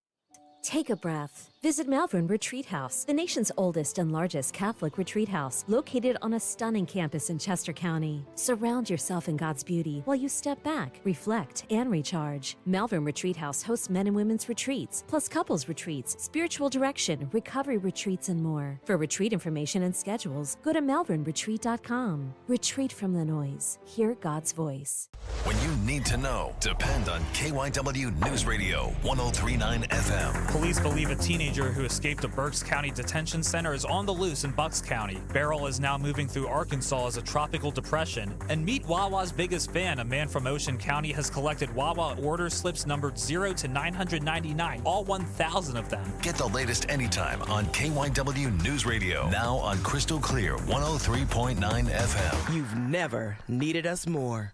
Take a breath. Visit Malvern Retreat House, the nation's oldest and largest Catholic retreat house, located on a stunning campus in Chester County. Surround yourself in God's beauty while you step back, reflect, and recharge. Malvern Retreat House hosts men and women's retreats, plus couples retreats, spiritual direction, recovery retreats, and more. For retreat information and schedules, go to malvernretreat.com. Retreat from the noise. Hear God's voice. When you need to know, depend on KYW News Radio 103.9 FM. Police believe a teenager who escaped a Berks County detention center is on the loose in Bucks County. Beryl is now moving through Arkansas as a tropical depression. And meet Wawa's biggest fan. A man from Ocean County has collected Wawa order slips numbered 0 to 999, all 1,000 of them. Get the latest anytime on KYW News Radio. Now on Crystal Clear 103.9 FM. You've never needed us more.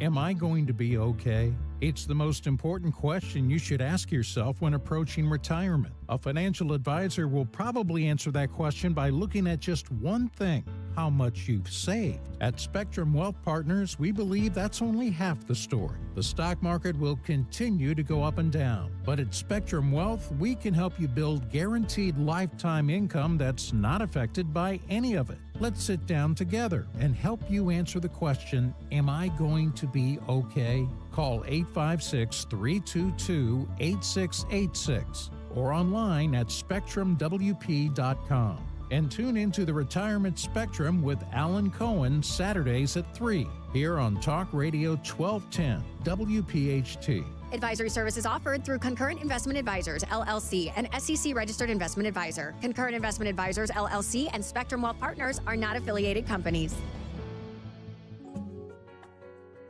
Am I going to be okay? It's the most important question you should ask yourself when approaching retirement. A financial advisor will probably answer that question by looking at just one thing: how much you've saved. At Spectrum Wealth Partners, we believe that's only half the story. The stock market will continue to go up and down, but at Spectrum Wealth, we can help you build guaranteed lifetime income that's not affected by any of it. Let's sit down together and help you answer the question, am I going to be okay? Call 856-322-8686 or online at spectrumwp.com. And tune into the Retirement Spectrum with Alan Cohen Saturdays at 3 here on Talk Radio 1210 WPHT. Advisory services offered through Concurrent Investment Advisors, LLC, an SEC-registered investment advisor. Concurrent Investment Advisors, LLC, and Spectrum Wealth Partners are not affiliated companies.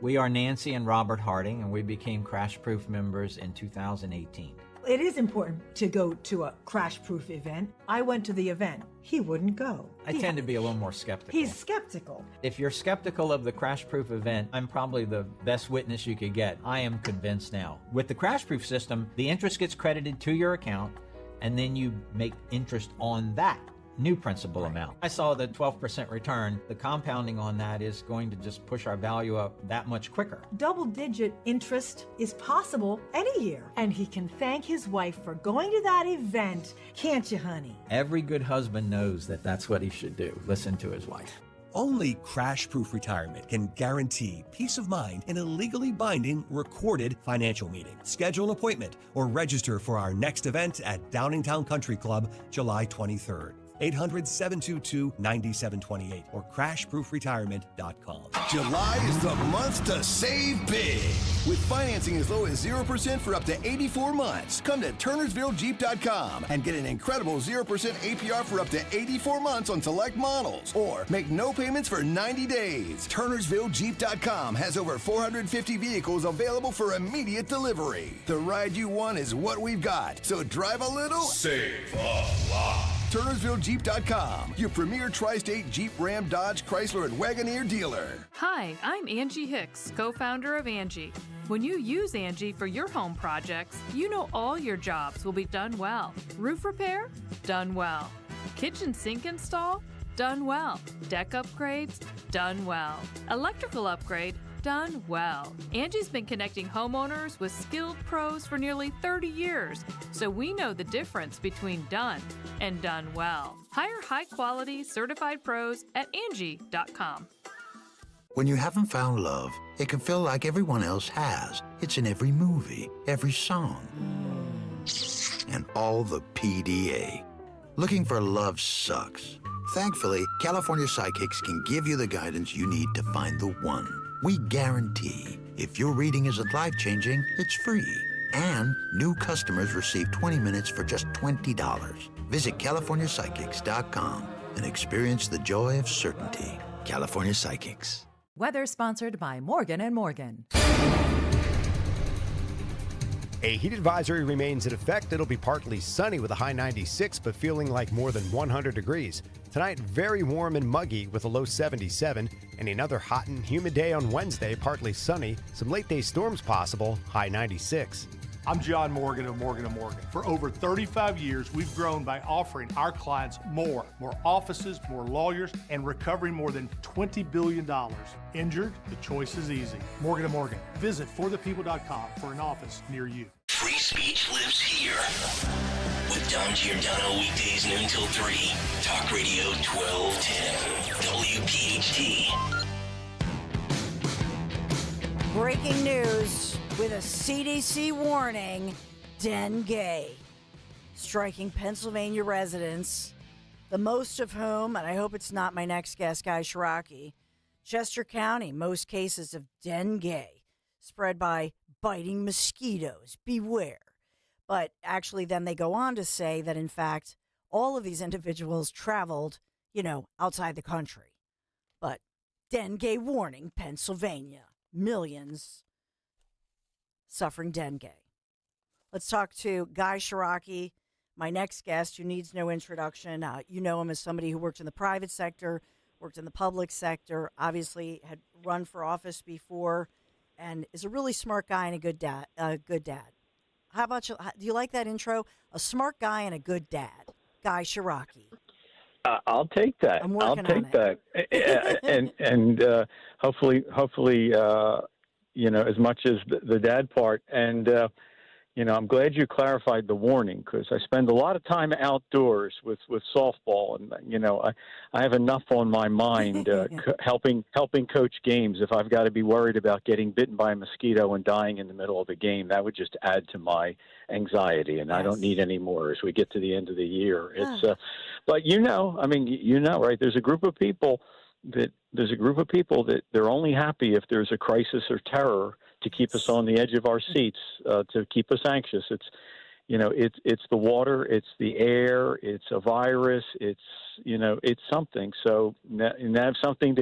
We are Nancy and Robert Harding, and we became Crash Proof members in 2018. It is important to go to a Crash Proof event. I went to the event. He wouldn't go. I tend to be a little more skeptical. He's skeptical. If you're skeptical of the Crash Proof event, I'm probably the best witness you could get. I am convinced now. With the Crash Proof system, the interest gets credited to your account, and then you make interest on that new principal amount. I saw the 12% return. The compounding on that is going to just push our value up that much quicker. Double-digit interest is possible any year, and he can thank his wife for going to that event. Can't you, honey? Every good husband knows that that's what he should do. Listen to his wife. Only Crash-Proof Retirement can guarantee peace of mind in a legally binding, recorded financial meeting. Schedule an appointment or register for our next event at Downingtown Country Club, July 23rd. 800-722-9728 or crashproofretirement.com. July is the month to save big. With financing as low as 0% for up to 84 months. Come to TurnersvilleJeep.com and get an incredible 0% APR for up to 84 months on select models. Or make no payments for 90 days. TurnersvilleJeep.com has over 450 vehicles available for immediate delivery. The ride you want is what we've got. So drive a little, save a lot. TurnersvilleJeep.com, your premier tri-state Jeep, Ram, Dodge, Chrysler, and Wagoneer dealer. Hi, I'm Angie Hicks, co-founder of Angie. When you use Angie for your home projects, you know all your jobs will be done well. Roof repair? Done well. Kitchen sink install? Done well. Deck upgrades? Done well. Electrical upgrade? Done well. Angie's been connecting homeowners with skilled pros for nearly 30 years, so we know the difference between done and done well. Hire high-quality, certified pros at Angie.com. When you haven't found love, it can feel like everyone else has. It's in every movie, every song, and all the PDA. Looking for love sucks. Thankfully, California Psychics can give you the guidance you need to find the one. We guarantee if your reading isn't life-changing, it's free. And new customers receive 20 minutes for just $20. Visit CaliforniaPsychics.com and experience the joy of certainty. California Psychics. Weather sponsored by Morgan & Morgan. A heat advisory remains in effect. It'll be partly sunny with a high 96, but feeling like more than 100 degrees. Tonight, very warm and muggy with a low 77, and another hot and humid day on Wednesday, partly sunny. Some late-day storms possible, high 96. I'm John Morgan of Morgan & Morgan. For over 35 years, we've grown by offering our clients more offices, more lawyers, and recovering more than $20 billion. Injured? The choice is easy. Morgan & Morgan. Visit forthepeople.com for an office near you. Free speech lives here. With Don Giordano weekdays noon till 3. Talk Radio 1210. WPHT. Breaking news with a CDC warning, dengue striking Pennsylvania residents, the most of whom, and I hope it's not my next guest, Guy Shiraki, Chester County, most cases of dengue spread by biting mosquitoes. Beware. But actually then they go on to say that, in fact, all of these individuals traveled, outside the country. But dengue warning, Pennsylvania. Millions suffering dengue. Let's talk to Guy Shiraki, my next guest, who needs no introduction. You know him as somebody who worked in the private sector, worked in the public sector, obviously had run for office before, and is a really smart guy and a good dad. How about you? Do you like that intro? A smart guy and a good dad. Guy Shiraki. I'll take that. I'll take that, and hopefully, as much as the dad part. And I'm glad you clarified the warning, because I spend a lot of time outdoors with softball, and I have enough on my mind helping coach games. If I've got to be worried about getting bitten by a mosquito and dying in the middle of a game, that would just add to my anxiety, and yes. I don't need any more as we get to the end of the year. It's but right? There's a group of people that they're only happy if there's a crisis or terror to keep us on the edge of our seats, to keep us anxious. It's the water, it's the air, it's a virus, it's something. So have something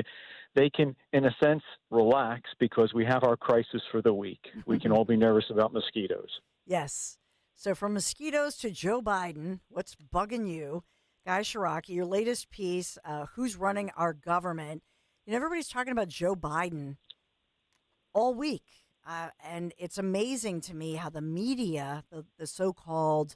they can, in a sense, relax, because we have our crisis for the week. We can all be nervous about mosquitoes. Yes. So from mosquitoes to Joe Biden, what's bugging you? Guy Shiraki, your latest piece, Who's Running Our Government? Everybody's talking about Joe Biden all week. And it's amazing to me how the media, the so-called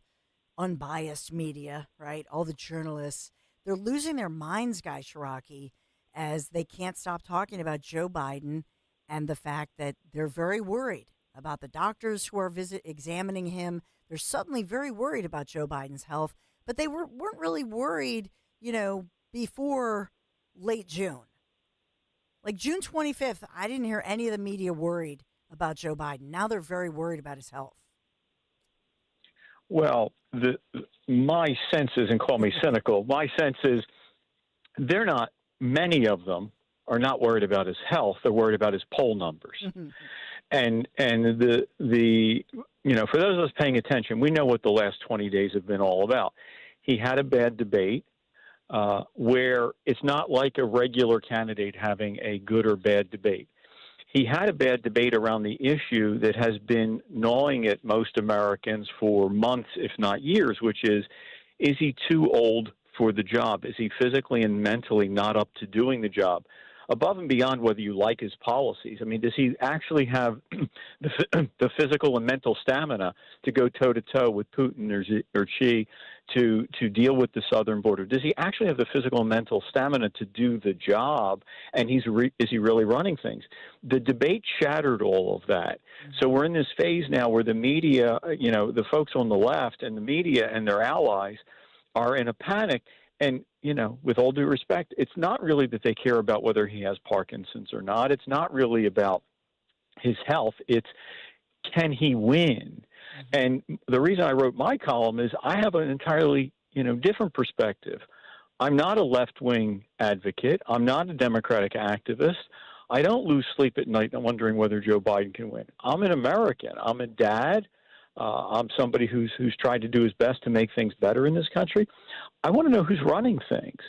unbiased media, right, all the journalists, they're losing their minds, Guy Shiraki, as they can't stop talking about Joe Biden and the fact that they're very worried about the doctors who are examining him. They're suddenly very worried about Joe Biden's health, but they weren't really worried, before late June. Like June 25th, I didn't hear any of the media worried about Joe Biden. Now they're very worried about his health. Well, my sense is, and call me cynical, my sense is many of them are not worried about his health. They're worried about his poll numbers. Mm-hmm. And for those of us paying attention, we know what the last 20 days have been all about. He had a bad debate where it's not like a regular candidate having a good or bad debate. He had a bad debate around the issue that has been gnawing at most Americans for months, if not years, which is he too old for the job? Is he physically and mentally not up to doing the job? Above and beyond whether you like his policies, I mean, does he actually have the physical and mental stamina to go toe-to-toe with Putin or Xi to deal with the southern border? Does he actually have the physical and mental stamina to do the job? And is he really running things? The debate shattered all of that. So we're in this phase now where the media, the folks on the left and the media and their allies are in a panic. And, with all due respect, it's not really that they care about whether he has Parkinson's or not. It's not really about his health. It's, can he win? Mm-hmm. And the reason I wrote my column is I have an entirely, different perspective. I'm not a left-wing advocate. I'm not a Democratic activist. I don't lose sleep at night wondering whether Joe Biden can win. I'm an American. I'm a dad. I'm somebody who's tried to do his best to make things better in this country. I want to know who's running things,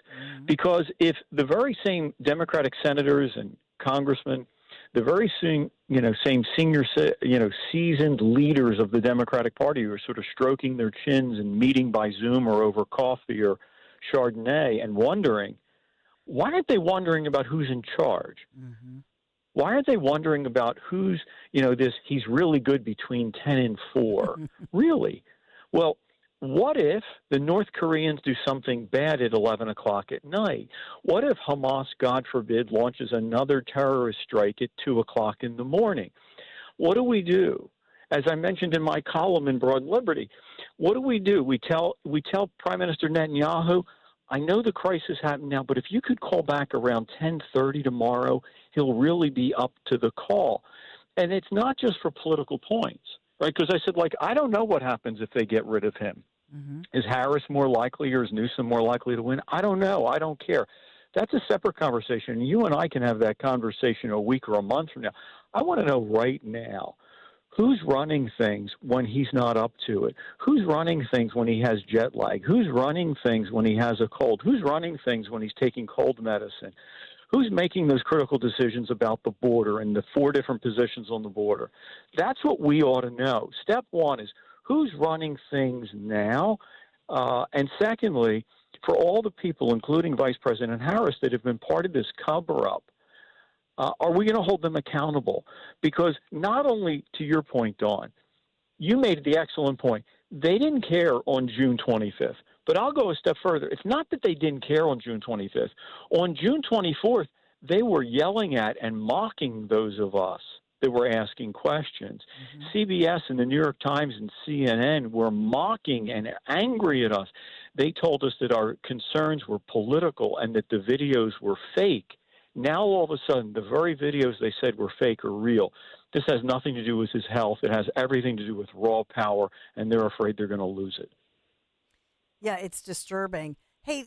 because if the very same Democratic senators and congressmen, the very same senior, seasoned leaders of the Democratic Party who are sort of stroking their chins and meeting by Zoom or over coffee or Chardonnay and wondering, why aren't they wondering about who's in charge? Mm-hmm. Why aren't they wondering about who's, he's really good between 10 and 4? Really? Well, what if the North Koreans do something bad at 11 o'clock at night? What if Hamas, God forbid, launches another terrorist strike at 2 o'clock in the morning? What do we do? As I mentioned in my column in Broad Liberty, what do? We tell Prime Minister Netanyahu, I know the crisis happened now, but if you could call back around 10:30 tomorrow, he'll really be up to the call. And it's not just for political points, right? Because I said, I don't know what happens if they get rid of him. Mm-hmm. Is Harris more likely or is Newsom more likely to win? I don't know. I don't care. That's a separate conversation. You and I can have that conversation a week or a month from now. I want to know right now, who's running things when he's not up to it? Who's running things when he has jet lag? Who's running things when he has a cold? Who's running things when he's taking cold medicine? Who's making those critical decisions about the border and the 4 different positions on the border? That's what we ought to know. Step one is who's running things now? And secondly, for all the people, including Vice President Harris, that have been part of this cover-up, are we going to hold them accountable? Because not only, to your point, Dawn, you made the excellent point. They didn't care on June 25th. But I'll go a step further. It's not that they didn't care on June 25th. On June 24th, they were yelling at and mocking those of us that were asking questions. Mm-hmm. CBS and the New York Times and CNN were mocking and angry at us. They told us that our concerns were political and that the videos were fake. Now, all of a sudden, the very videos they said were fake are real. This has nothing to do with his health. It has everything to do with raw power, and they're afraid they're going to lose it. Yeah, it's disturbing. Hey,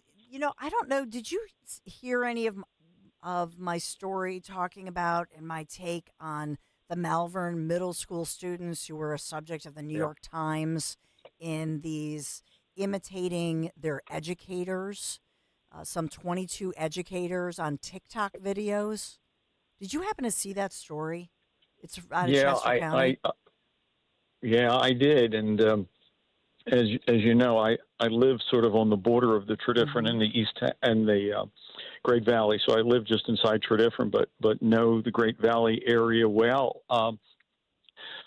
I don't know. Did you hear any of my story talking about and my take on the Malvern Middle School students who were a subject of the New York Times in these imitating their educators, some 22 educators on TikTok videos? Did you happen to see that story? It's out of Chester County. I did, and as you know, I live sort of on the border of the Tredyffrin and the East and the Great Valley. So I live just inside Tredyffrin, but know the Great Valley area well.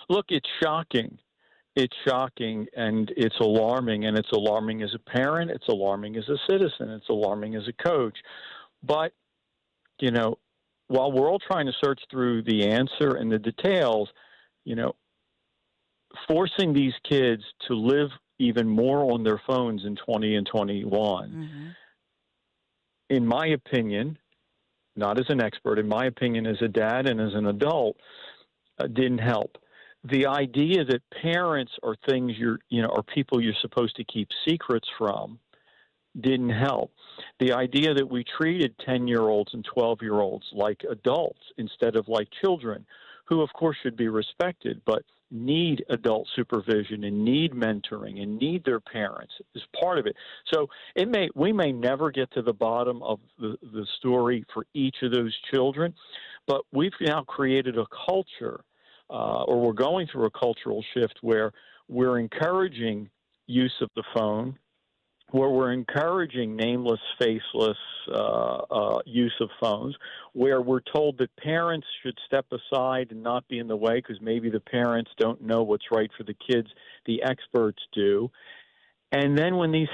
Look, it's shocking. It's shocking and it's alarming. And it's alarming as a parent. It's alarming as a citizen. It's alarming as a coach. But, while we're all trying to search through the answer and the details, forcing these kids to live even more on their phones in 20 and 21, in my opinion, not as an expert, in my opinion, as a dad and as an adult, didn't help. The idea that parents are things are people you're supposed to keep secrets from didn't help. The idea that we treated 10-year-olds and 12-year-olds like adults instead of like children, who of course should be respected, but need adult supervision and need mentoring and need their parents is part of it. So we may never get to the bottom of the story for each of those children, but we've now created a culture, or we're going through a cultural shift where we're encouraging use of the phone, where we're encouraging nameless, faceless use of phones, where we're told that parents should step aside and not be in the way because maybe the parents don't know what's right for the kids, the experts do. And then when these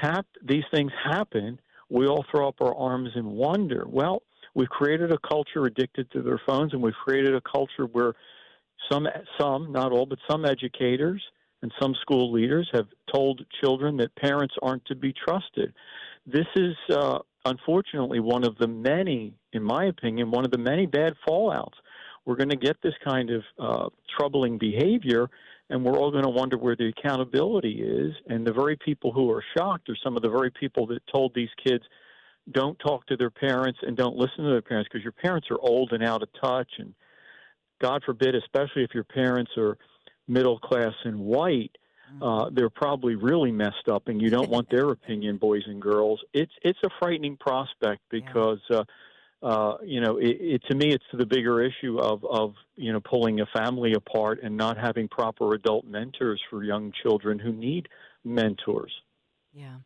things happen, we all throw up our arms and wonder, well, we've created a culture addicted to their phones, and we've created a culture where some, not all, but some educators and some school leaders have told children that parents aren't to be trusted. This is, unfortunately, one of the many, in my opinion, one of the many bad fallouts. We're going to get this kind of troubling behavior, and we're all going to wonder where the accountability is. And the very people who are shocked are some of the very people that told these kids, don't talk to their parents and don't listen to their parents because your parents are old and out of touch. And God forbid, especially if your parents are middle class and white, they're probably really messed up, and you don't want their opinion, boys and girls. It's a frightening prospect because To me, it's the bigger issue of pulling a family apart and not having proper adult mentors for young children who need mentors. Yeah.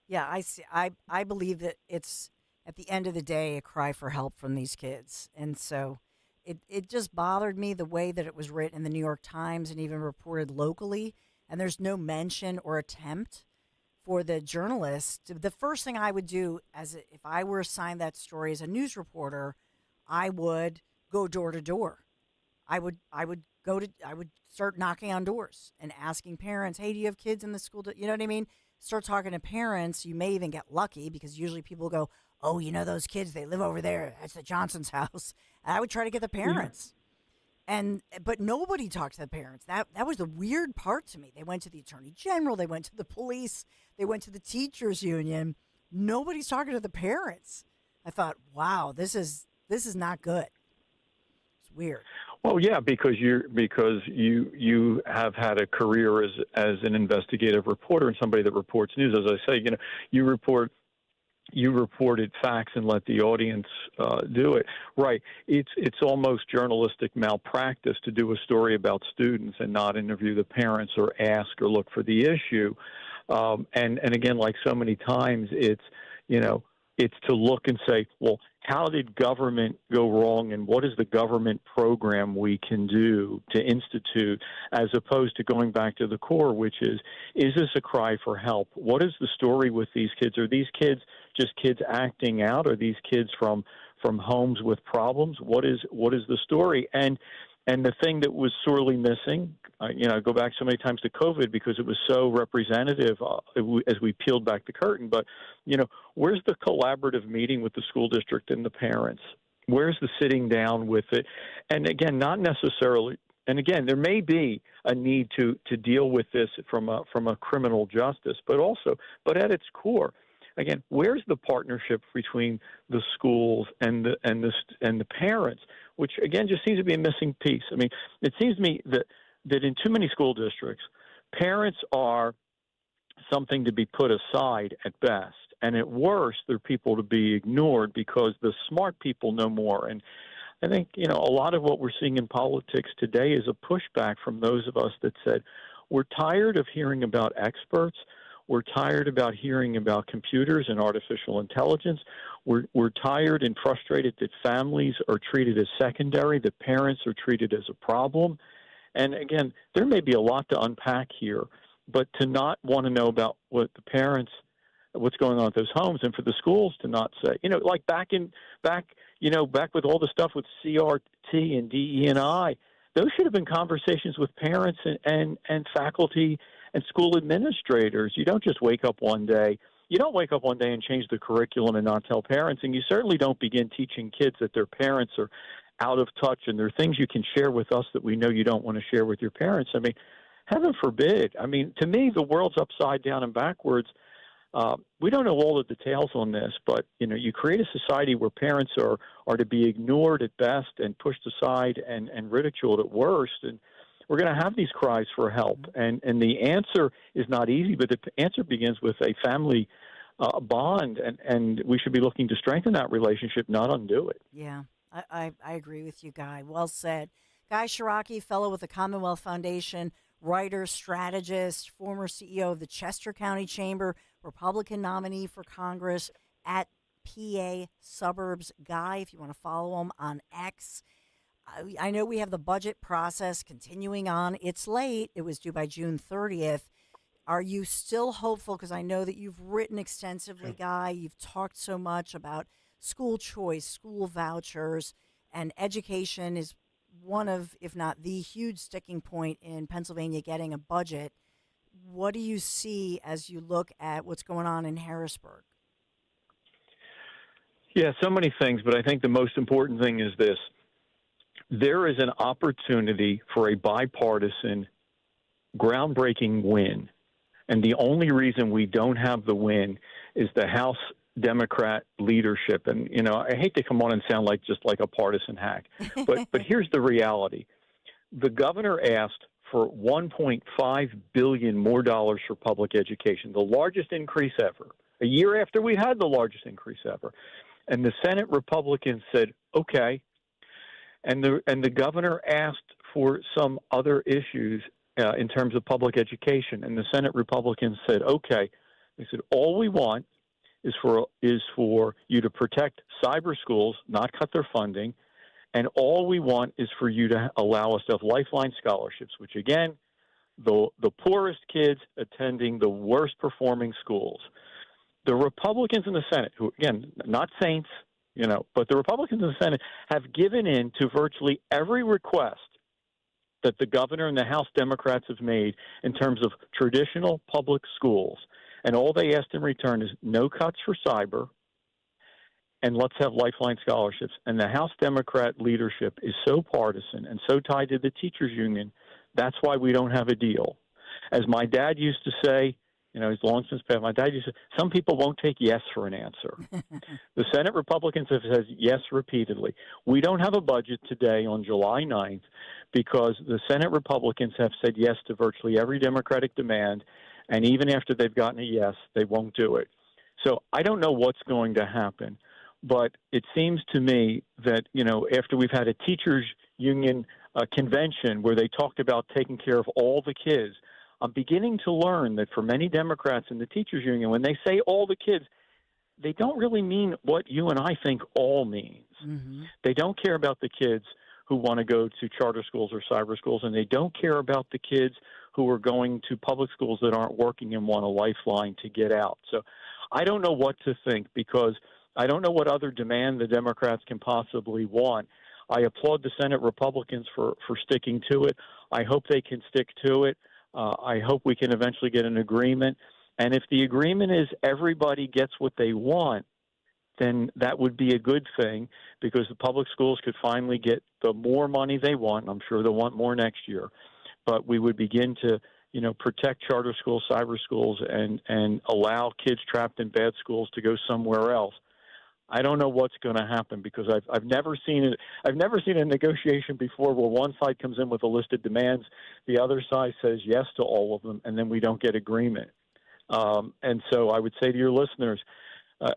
Yeah, I see. I believe that it's, at the end of the day, a cry for help from these kids. And so it just bothered me the way that it was written in the New York Times and even reported locally. And there's no mention or attempt for the journalist. The first thing I would do, if I were assigned that story as a news reporter, I would go door to door. I would start knocking on doors and asking parents, "Hey, do you have kids in the school?" You know what I mean? Start talking to parents. You may even get lucky because usually people go, "Oh, those kids, they live over there. That's the Johnson's house." And I would try to get the parents. But nobody talked to the parents. That was the weird part to me. They went to the attorney general. They went to the police. They went to the teachers union. Nobody's talking to the parents. I thought, wow, this is not good. It's weird. Well, yeah, because you have had a career as an investigative reporter and somebody that reports news. As I say, you reported facts and let the audience do it. Right. It's almost journalistic malpractice to do a story about students and not interview the parents or ask or look for the issue. And again, like so many times, it's to look and say, well, how did government go wrong and what is the government program we can do to institute, as opposed to going back to the core, which is this a cry for help? What is the story with these kids? Are these kids just kids acting out? Are these kids from homes with problems? What is the story? And the thing that was sorely missing, I go back so many times to COVID because it was so representative as we peeled back the curtain. But, where's the collaborative meeting with the school district and the parents? Where's the sitting down with it? And again, not necessarily. And again, there may be a need to deal with this from a criminal justice, but at its core, again, where's the partnership between the schools and the parents? Which again just seems to be a missing piece. I mean, it seems to me that in too many school districts, parents are something to be put aside at best, and at worst, they're people to be ignored because the smart people know more. And I think a lot of what we're seeing in politics today is a pushback from those of us that said we're tired of hearing about experts. We're tired about hearing about computers and artificial intelligence. We're tired and frustrated that families are treated as secondary, that parents are treated as a problem. And again, there may be a lot to unpack here, but to not want to know about what the parents, what's going on at those homes, and for the schools to not say, like back with all the stuff with CRT and DE&I, those should have been conversations with parents and faculty and school administrators. You don't just wake up one day. You don't wake up one day and change the curriculum and not tell parents, and you certainly don't begin teaching kids that their parents are out of touch and there are things you can share with us that we know you don't want to share with your parents. I mean, heaven forbid. I mean, to me, the world's upside down and backwards. We don't know all the details on this, but, you create a society where parents are to be ignored at best and pushed aside and ridiculed at worst, and we're going to have these cries for help. And the answer is not easy, but the answer begins with a family bond, and we should be looking to strengthen that relationship, not undo it. Yeah, I agree with you, Guy. Well said. Guy Shiraki, fellow with the Commonwealth Foundation, writer, strategist, former CEO of the Chester County Chamber, Republican nominee for Congress at PA Suburbs. Guy, if you want to follow him on X. I know we have the budget process continuing on. It's late. It was due by June 30th. Are you still hopeful? Because I know that you've written extensively, Guy. You've talked so much about school choice, school vouchers, and education is one of, if not the huge sticking point in Pennsylvania getting a budget. What do you see as you look at what's going on in Harrisburg? Yeah, so many things, but I think the most important thing is this. There is an opportunity for a bipartisan, groundbreaking win. And the only reason we don't have the win is the House Democrat leadership. And, I hate to come on and sound like a partisan hack, but here's the reality. The governor asked for $1.5 billion more dollars for public education, the largest increase ever, a year after we had the largest increase ever. And the Senate Republicans said, okay. And the governor asked for some other issues in terms of public education. And the Senate Republicans said, okay. They said, all we want is for you to protect cyber schools, not cut their funding. And all we want is for you to allow us to have lifeline scholarships, which, again, the poorest kids attending the worst performing schools. The Republicans in the Senate, who, again, not saints, but the Republicans in the Senate have given in to virtually every request that the governor and the House Democrats have made in terms of traditional public schools. And all they asked in return is no cuts for cyber, and let's have lifeline scholarships. And the House Democrat leadership is so partisan and so tied to the teachers union, that's why we don't have a deal. As my dad used to say, he's long since passed, my dad used to say, some people won't take yes for an answer. The Senate Republicans have said yes repeatedly. We don't have a budget today on July 9th because the Senate Republicans have said yes to virtually every Democratic demand, and even after they've gotten a yes, they won't do it. So I don't know what's going to happen, but it seems to me that, after we've had a teachers union convention where they talked about taking care of all the kids, I'm beginning to learn that for many Democrats in the teachers union, when they say all the kids, they don't really mean what you and I think all means. Mm-hmm. They don't care about the kids who want to go to charter schools or cyber schools, and they don't care about the kids who are going to public schools that aren't working and want a lifeline to get out. So I don't know what to think because I don't know what other demand the Democrats can possibly want. I applaud the Senate Republicans for sticking to it. I hope they can stick to it. I hope we can eventually get an agreement. And if the agreement is everybody gets what they want, then that would be a good thing because the public schools could finally get the more money they want. And I'm sure they'll want more next year. But we would begin to, protect charter schools, cyber schools, and allow kids trapped in bad schools to go somewhere else. I don't know what's going to happen because I've never seen it. I've never seen a negotiation before where one side comes in with a list of demands, the other side says yes to all of them, and then we don't get agreement. And so I would say to your listeners,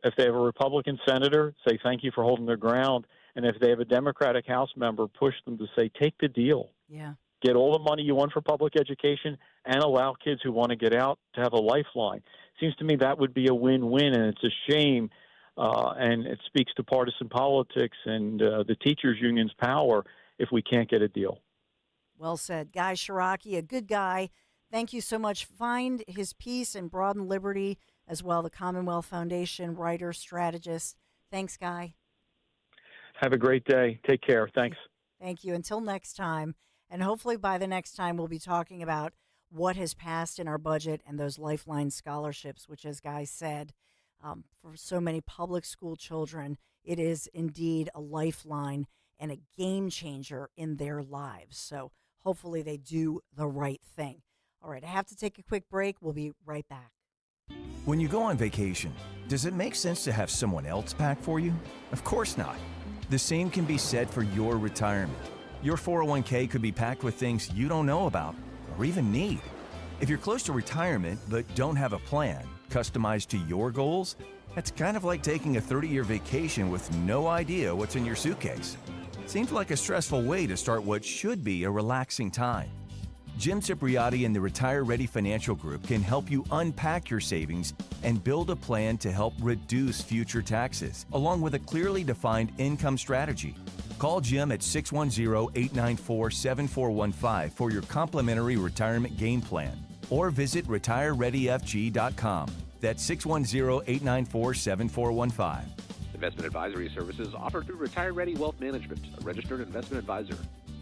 if they have a Republican senator, say thank you for holding their ground, and if they have a Democratic House member, push them to say take the deal. Yeah. Get all the money you want for public education and allow kids who want to get out to have a lifeline. Seems to me that would be a win-win, and it's a shame. And it speaks to partisan politics and the teachers union's power if we can't get a deal. Well said. Guy Shiraki, a good guy. Thank you so much. Find his piece in Broaden Liberty as well, the Commonwealth Foundation, writer, strategist. Thanks, Guy. Have a great day. Take care. Thanks. Thank you. Until next time. And hopefully by the next time, we'll be talking about what has passed in our budget and those lifeline scholarships, which, as Guy said, for so many public school children, it is indeed a lifeline and a game changer in their lives. So hopefully they do the right thing. All right, I have to take a quick break. We'll be right back. When you go on vacation, does it make sense to have someone else pack for you? Of course not. The same can be said for your retirement. Your 401k could be packed with things you don't know about or even need. If you're close to retirement but don't have a plan customized to your goals, that's kind of like taking a 30-year vacation with no idea what's in your suitcase. Seems like a stressful way to start what should be a relaxing time. Jim Cipriotti and the Retire Ready Financial Group can help you unpack your savings and build a plan to help reduce future taxes, along with a clearly defined income strategy. Call Jim at 610-894-7415 for your complimentary retirement game plan, or visit retirereadyfg.com. That's 610-894-7415. Investment advisory services offered through Retire Ready Wealth Management, a registered investment advisor.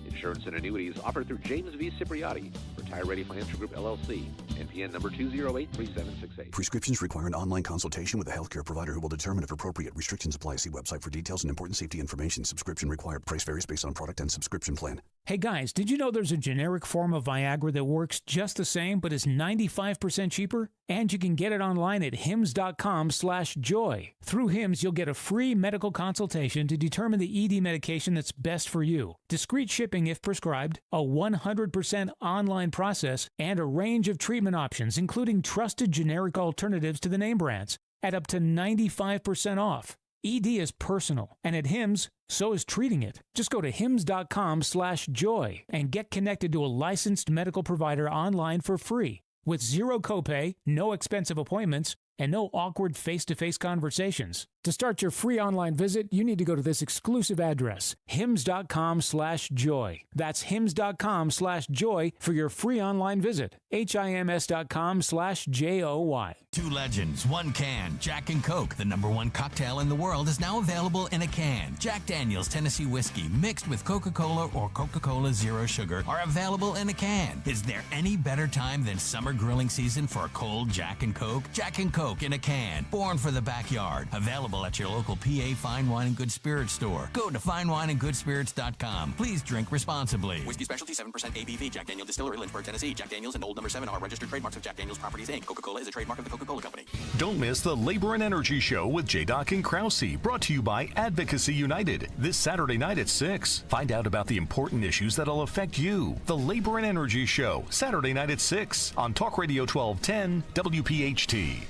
Insurance and annuities offered through James V. Cipriotti, Retire Ready Financial Group, LLC, NPN number 2083768. Prescriptions require an online consultation with a healthcare provider who will determine if appropriate. Restrictions apply. See website for details and important safety information. Subscription required. Price varies based on product and subscription plan. Hey guys, did you know there's a generic form of Viagra that works just the same but is 95% cheaper? And you can get it online at hims.com/joy. Through Hims, you'll get a free medical consultation to determine the ED medication that's best for you, discreet shipping if prescribed, a 100% online process, and a range of treatment options, including trusted generic alternatives to the name brands, at up to 95% off. ED is personal, and at Hims, so is treating it. Just go to hims.com/joy and get connected to a licensed medical provider online for free with zero copay, no expensive appointments, and no awkward face-to-face conversations. To start your free online visit, you need to go to this exclusive address, hims.com/joy. That's hims.com/joy for your free online visit. HIMS.com/JOY. Two legends, one can. Jack and Coke, the #1 cocktail in the world, is now available in a can. Jack Daniel's Tennessee Whiskey mixed with Coca-Cola or Coca-Cola Zero Sugar are available in a can. Is there any better time than summer grilling season for a cold Jack and Coke? Jack and Coke in a can. Born for the backyard. Available at your local PA Fine Wine and Good Spirits store. Go to finewineandgoodspirits.com. Please drink responsibly. Whiskey Specialty 7% ABV. Jack Daniel Distillery, Lynchburg, Tennessee. Jack Daniels and Old No. 7 are registered trademarks of Jack Daniels Properties, Inc. Coca-Cola is a trademark of the Coca-Cola Company. Don't miss the Labor and Energy Show with J-Doc and Krause, brought to you by Advocacy United, this Saturday night at 6. Find out about the important issues that'll affect you. The Labor and Energy Show, Saturday night at 6 on Talk Radio 1210 WPHT.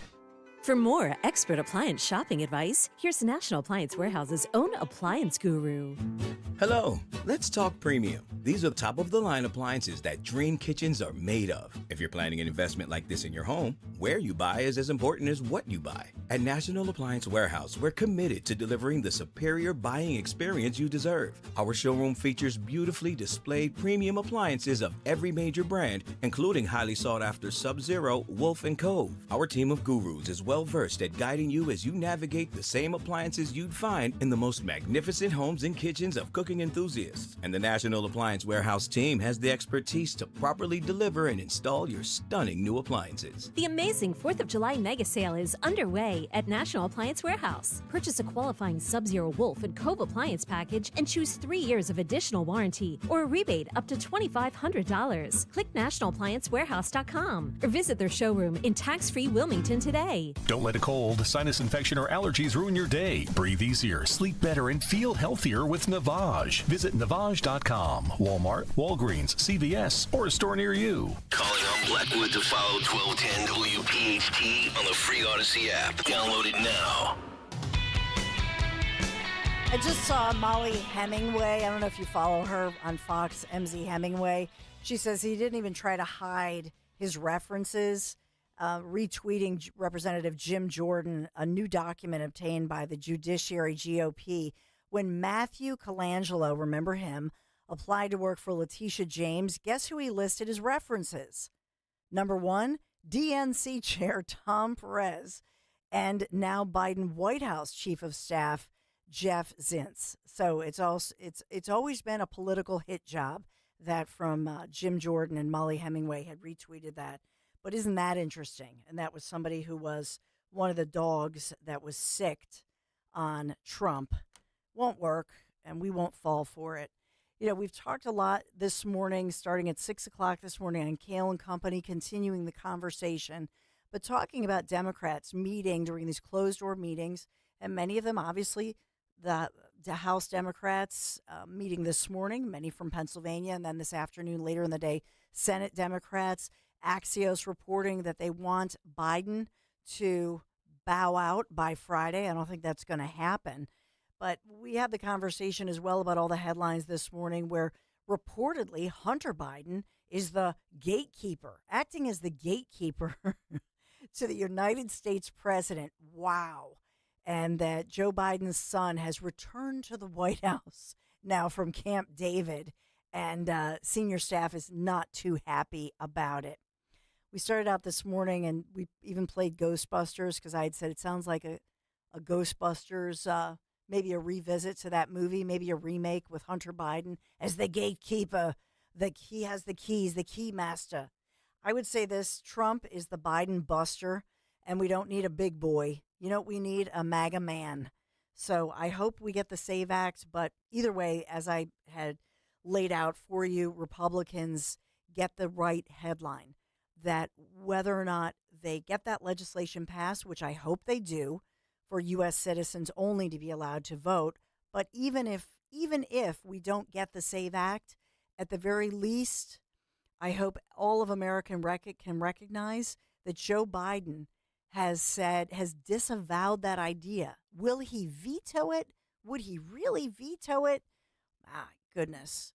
For more expert appliance shopping advice, here's National Appliance Warehouse's own appliance guru. Hello, let's talk premium. These are top-of-the-line appliances that dream kitchens are made of. If you're planning an investment like this in your home, where you buy is as important as what you buy. At National Appliance Warehouse, we're committed to delivering the superior buying experience you deserve. Our showroom features beautifully displayed premium appliances of every major brand, including highly sought-after Sub-Zero, Wolf, and Cove. Our team of gurus is well-versed at guiding you as you navigate the same appliances you'd find in the most magnificent homes and kitchens of cooking enthusiasts. And the National Appliance Warehouse team has the expertise to properly deliver and install your stunning new appliances. The amazing 4th of July mega sale is underway at National Appliance Warehouse. Purchase a qualifying Sub-Zero, Wolf, and Cove appliance package and choose 3 years of additional warranty or a rebate up to $2,500. Click nationalappliancewarehouse.com or visit their showroom in tax-free Wilmington today. Don't let a cold, sinus infection, or allergies ruin your day. Breathe easier, sleep better, and feel healthier with Navage. Visit Navage.com. Walmart, Walgreens, CVS, or a store near you. Calling on Blackwood to follow 1210 WPHT on the free Odyssey app. Download it now. I just saw Molly Hemingway. I don't know if you follow her on Fox, MZ Hemingway. She says he didn't even try to hide his references. Retweeting Representative Jim Jordan, a new document obtained by the Judiciary GOP when Matthew Colangelo, remember him, applied to work for Letitia James. Guess who he listed as references? Number 1, DNC Chair Tom Perez, and now Biden White House Chief of Staff Jeff Zients. So it's always been a political hit job. That from Jim Jordan and Molly Hemingway had retweeted that. But isn't that interesting? And that was somebody who was one of the dogs that was sicked on Trump. Won't work, and we won't fall for it. You know, we've talked a lot this morning, starting at 6 o'clock this morning on Kale and Company, continuing the conversation, but talking about Democrats meeting during these closed-door meetings, and many of them, obviously, the House Democrats meeting this morning, many from Pennsylvania, and then this afternoon, later in the day, Senate Democrats. Axios reporting that they want Biden to bow out by Friday. I don't think that's going to happen. But we had the conversation as well about all the headlines this morning where reportedly Hunter Biden is the gatekeeper, acting as the gatekeeper to the United States president. Wow. And that Joe Biden's son has returned to the White House now from Camp David, and senior staff is not too happy about it. We started out this morning, and we even played Ghostbusters because I had said it sounds like a Ghostbusters, maybe a revisit to that movie, maybe a remake with Hunter Biden as the gatekeeper. He has the keys, the key master. I would say this, Trump is the Biden buster, and we don't need a big boy. You know what we need? A MAGA man. So I hope we get the SAVE Act, but either way, as I had laid out for you, Republicans get the right headline. That whether or not they get that legislation passed, which I hope they do, for U.S. citizens only to be allowed to vote, but even if we don't get the SAVE Act, at the very least, I hope all of America can recognize that Joe Biden has disavowed that idea. Will he veto it? Would he really veto it? My goodness.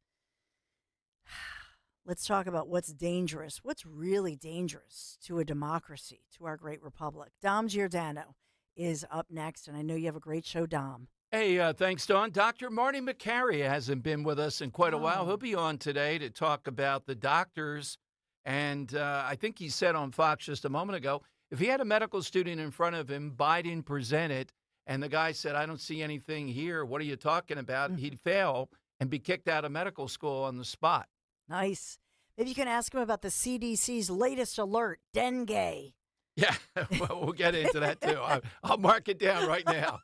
Let's talk about what's dangerous. What's really dangerous to a democracy, to our great republic. Dom Giordano is up next, and I know you have a great show, Dom. Hey, thanks, Dawn. Dr. Marty McCary hasn't been with us in quite a while. He'll be on today to talk about the doctors. And I think he said on Fox just a moment ago, if he had a medical student in front of him, Biden presented, and the guy said, I don't see anything here, what are you talking about? He'd fail and be kicked out of medical school on the spot. Nice. Maybe you can ask him about the CDC's latest alert, dengue. Yeah, well, we'll get into that, too. I'll mark it down right now.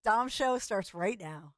Dom Show starts right now.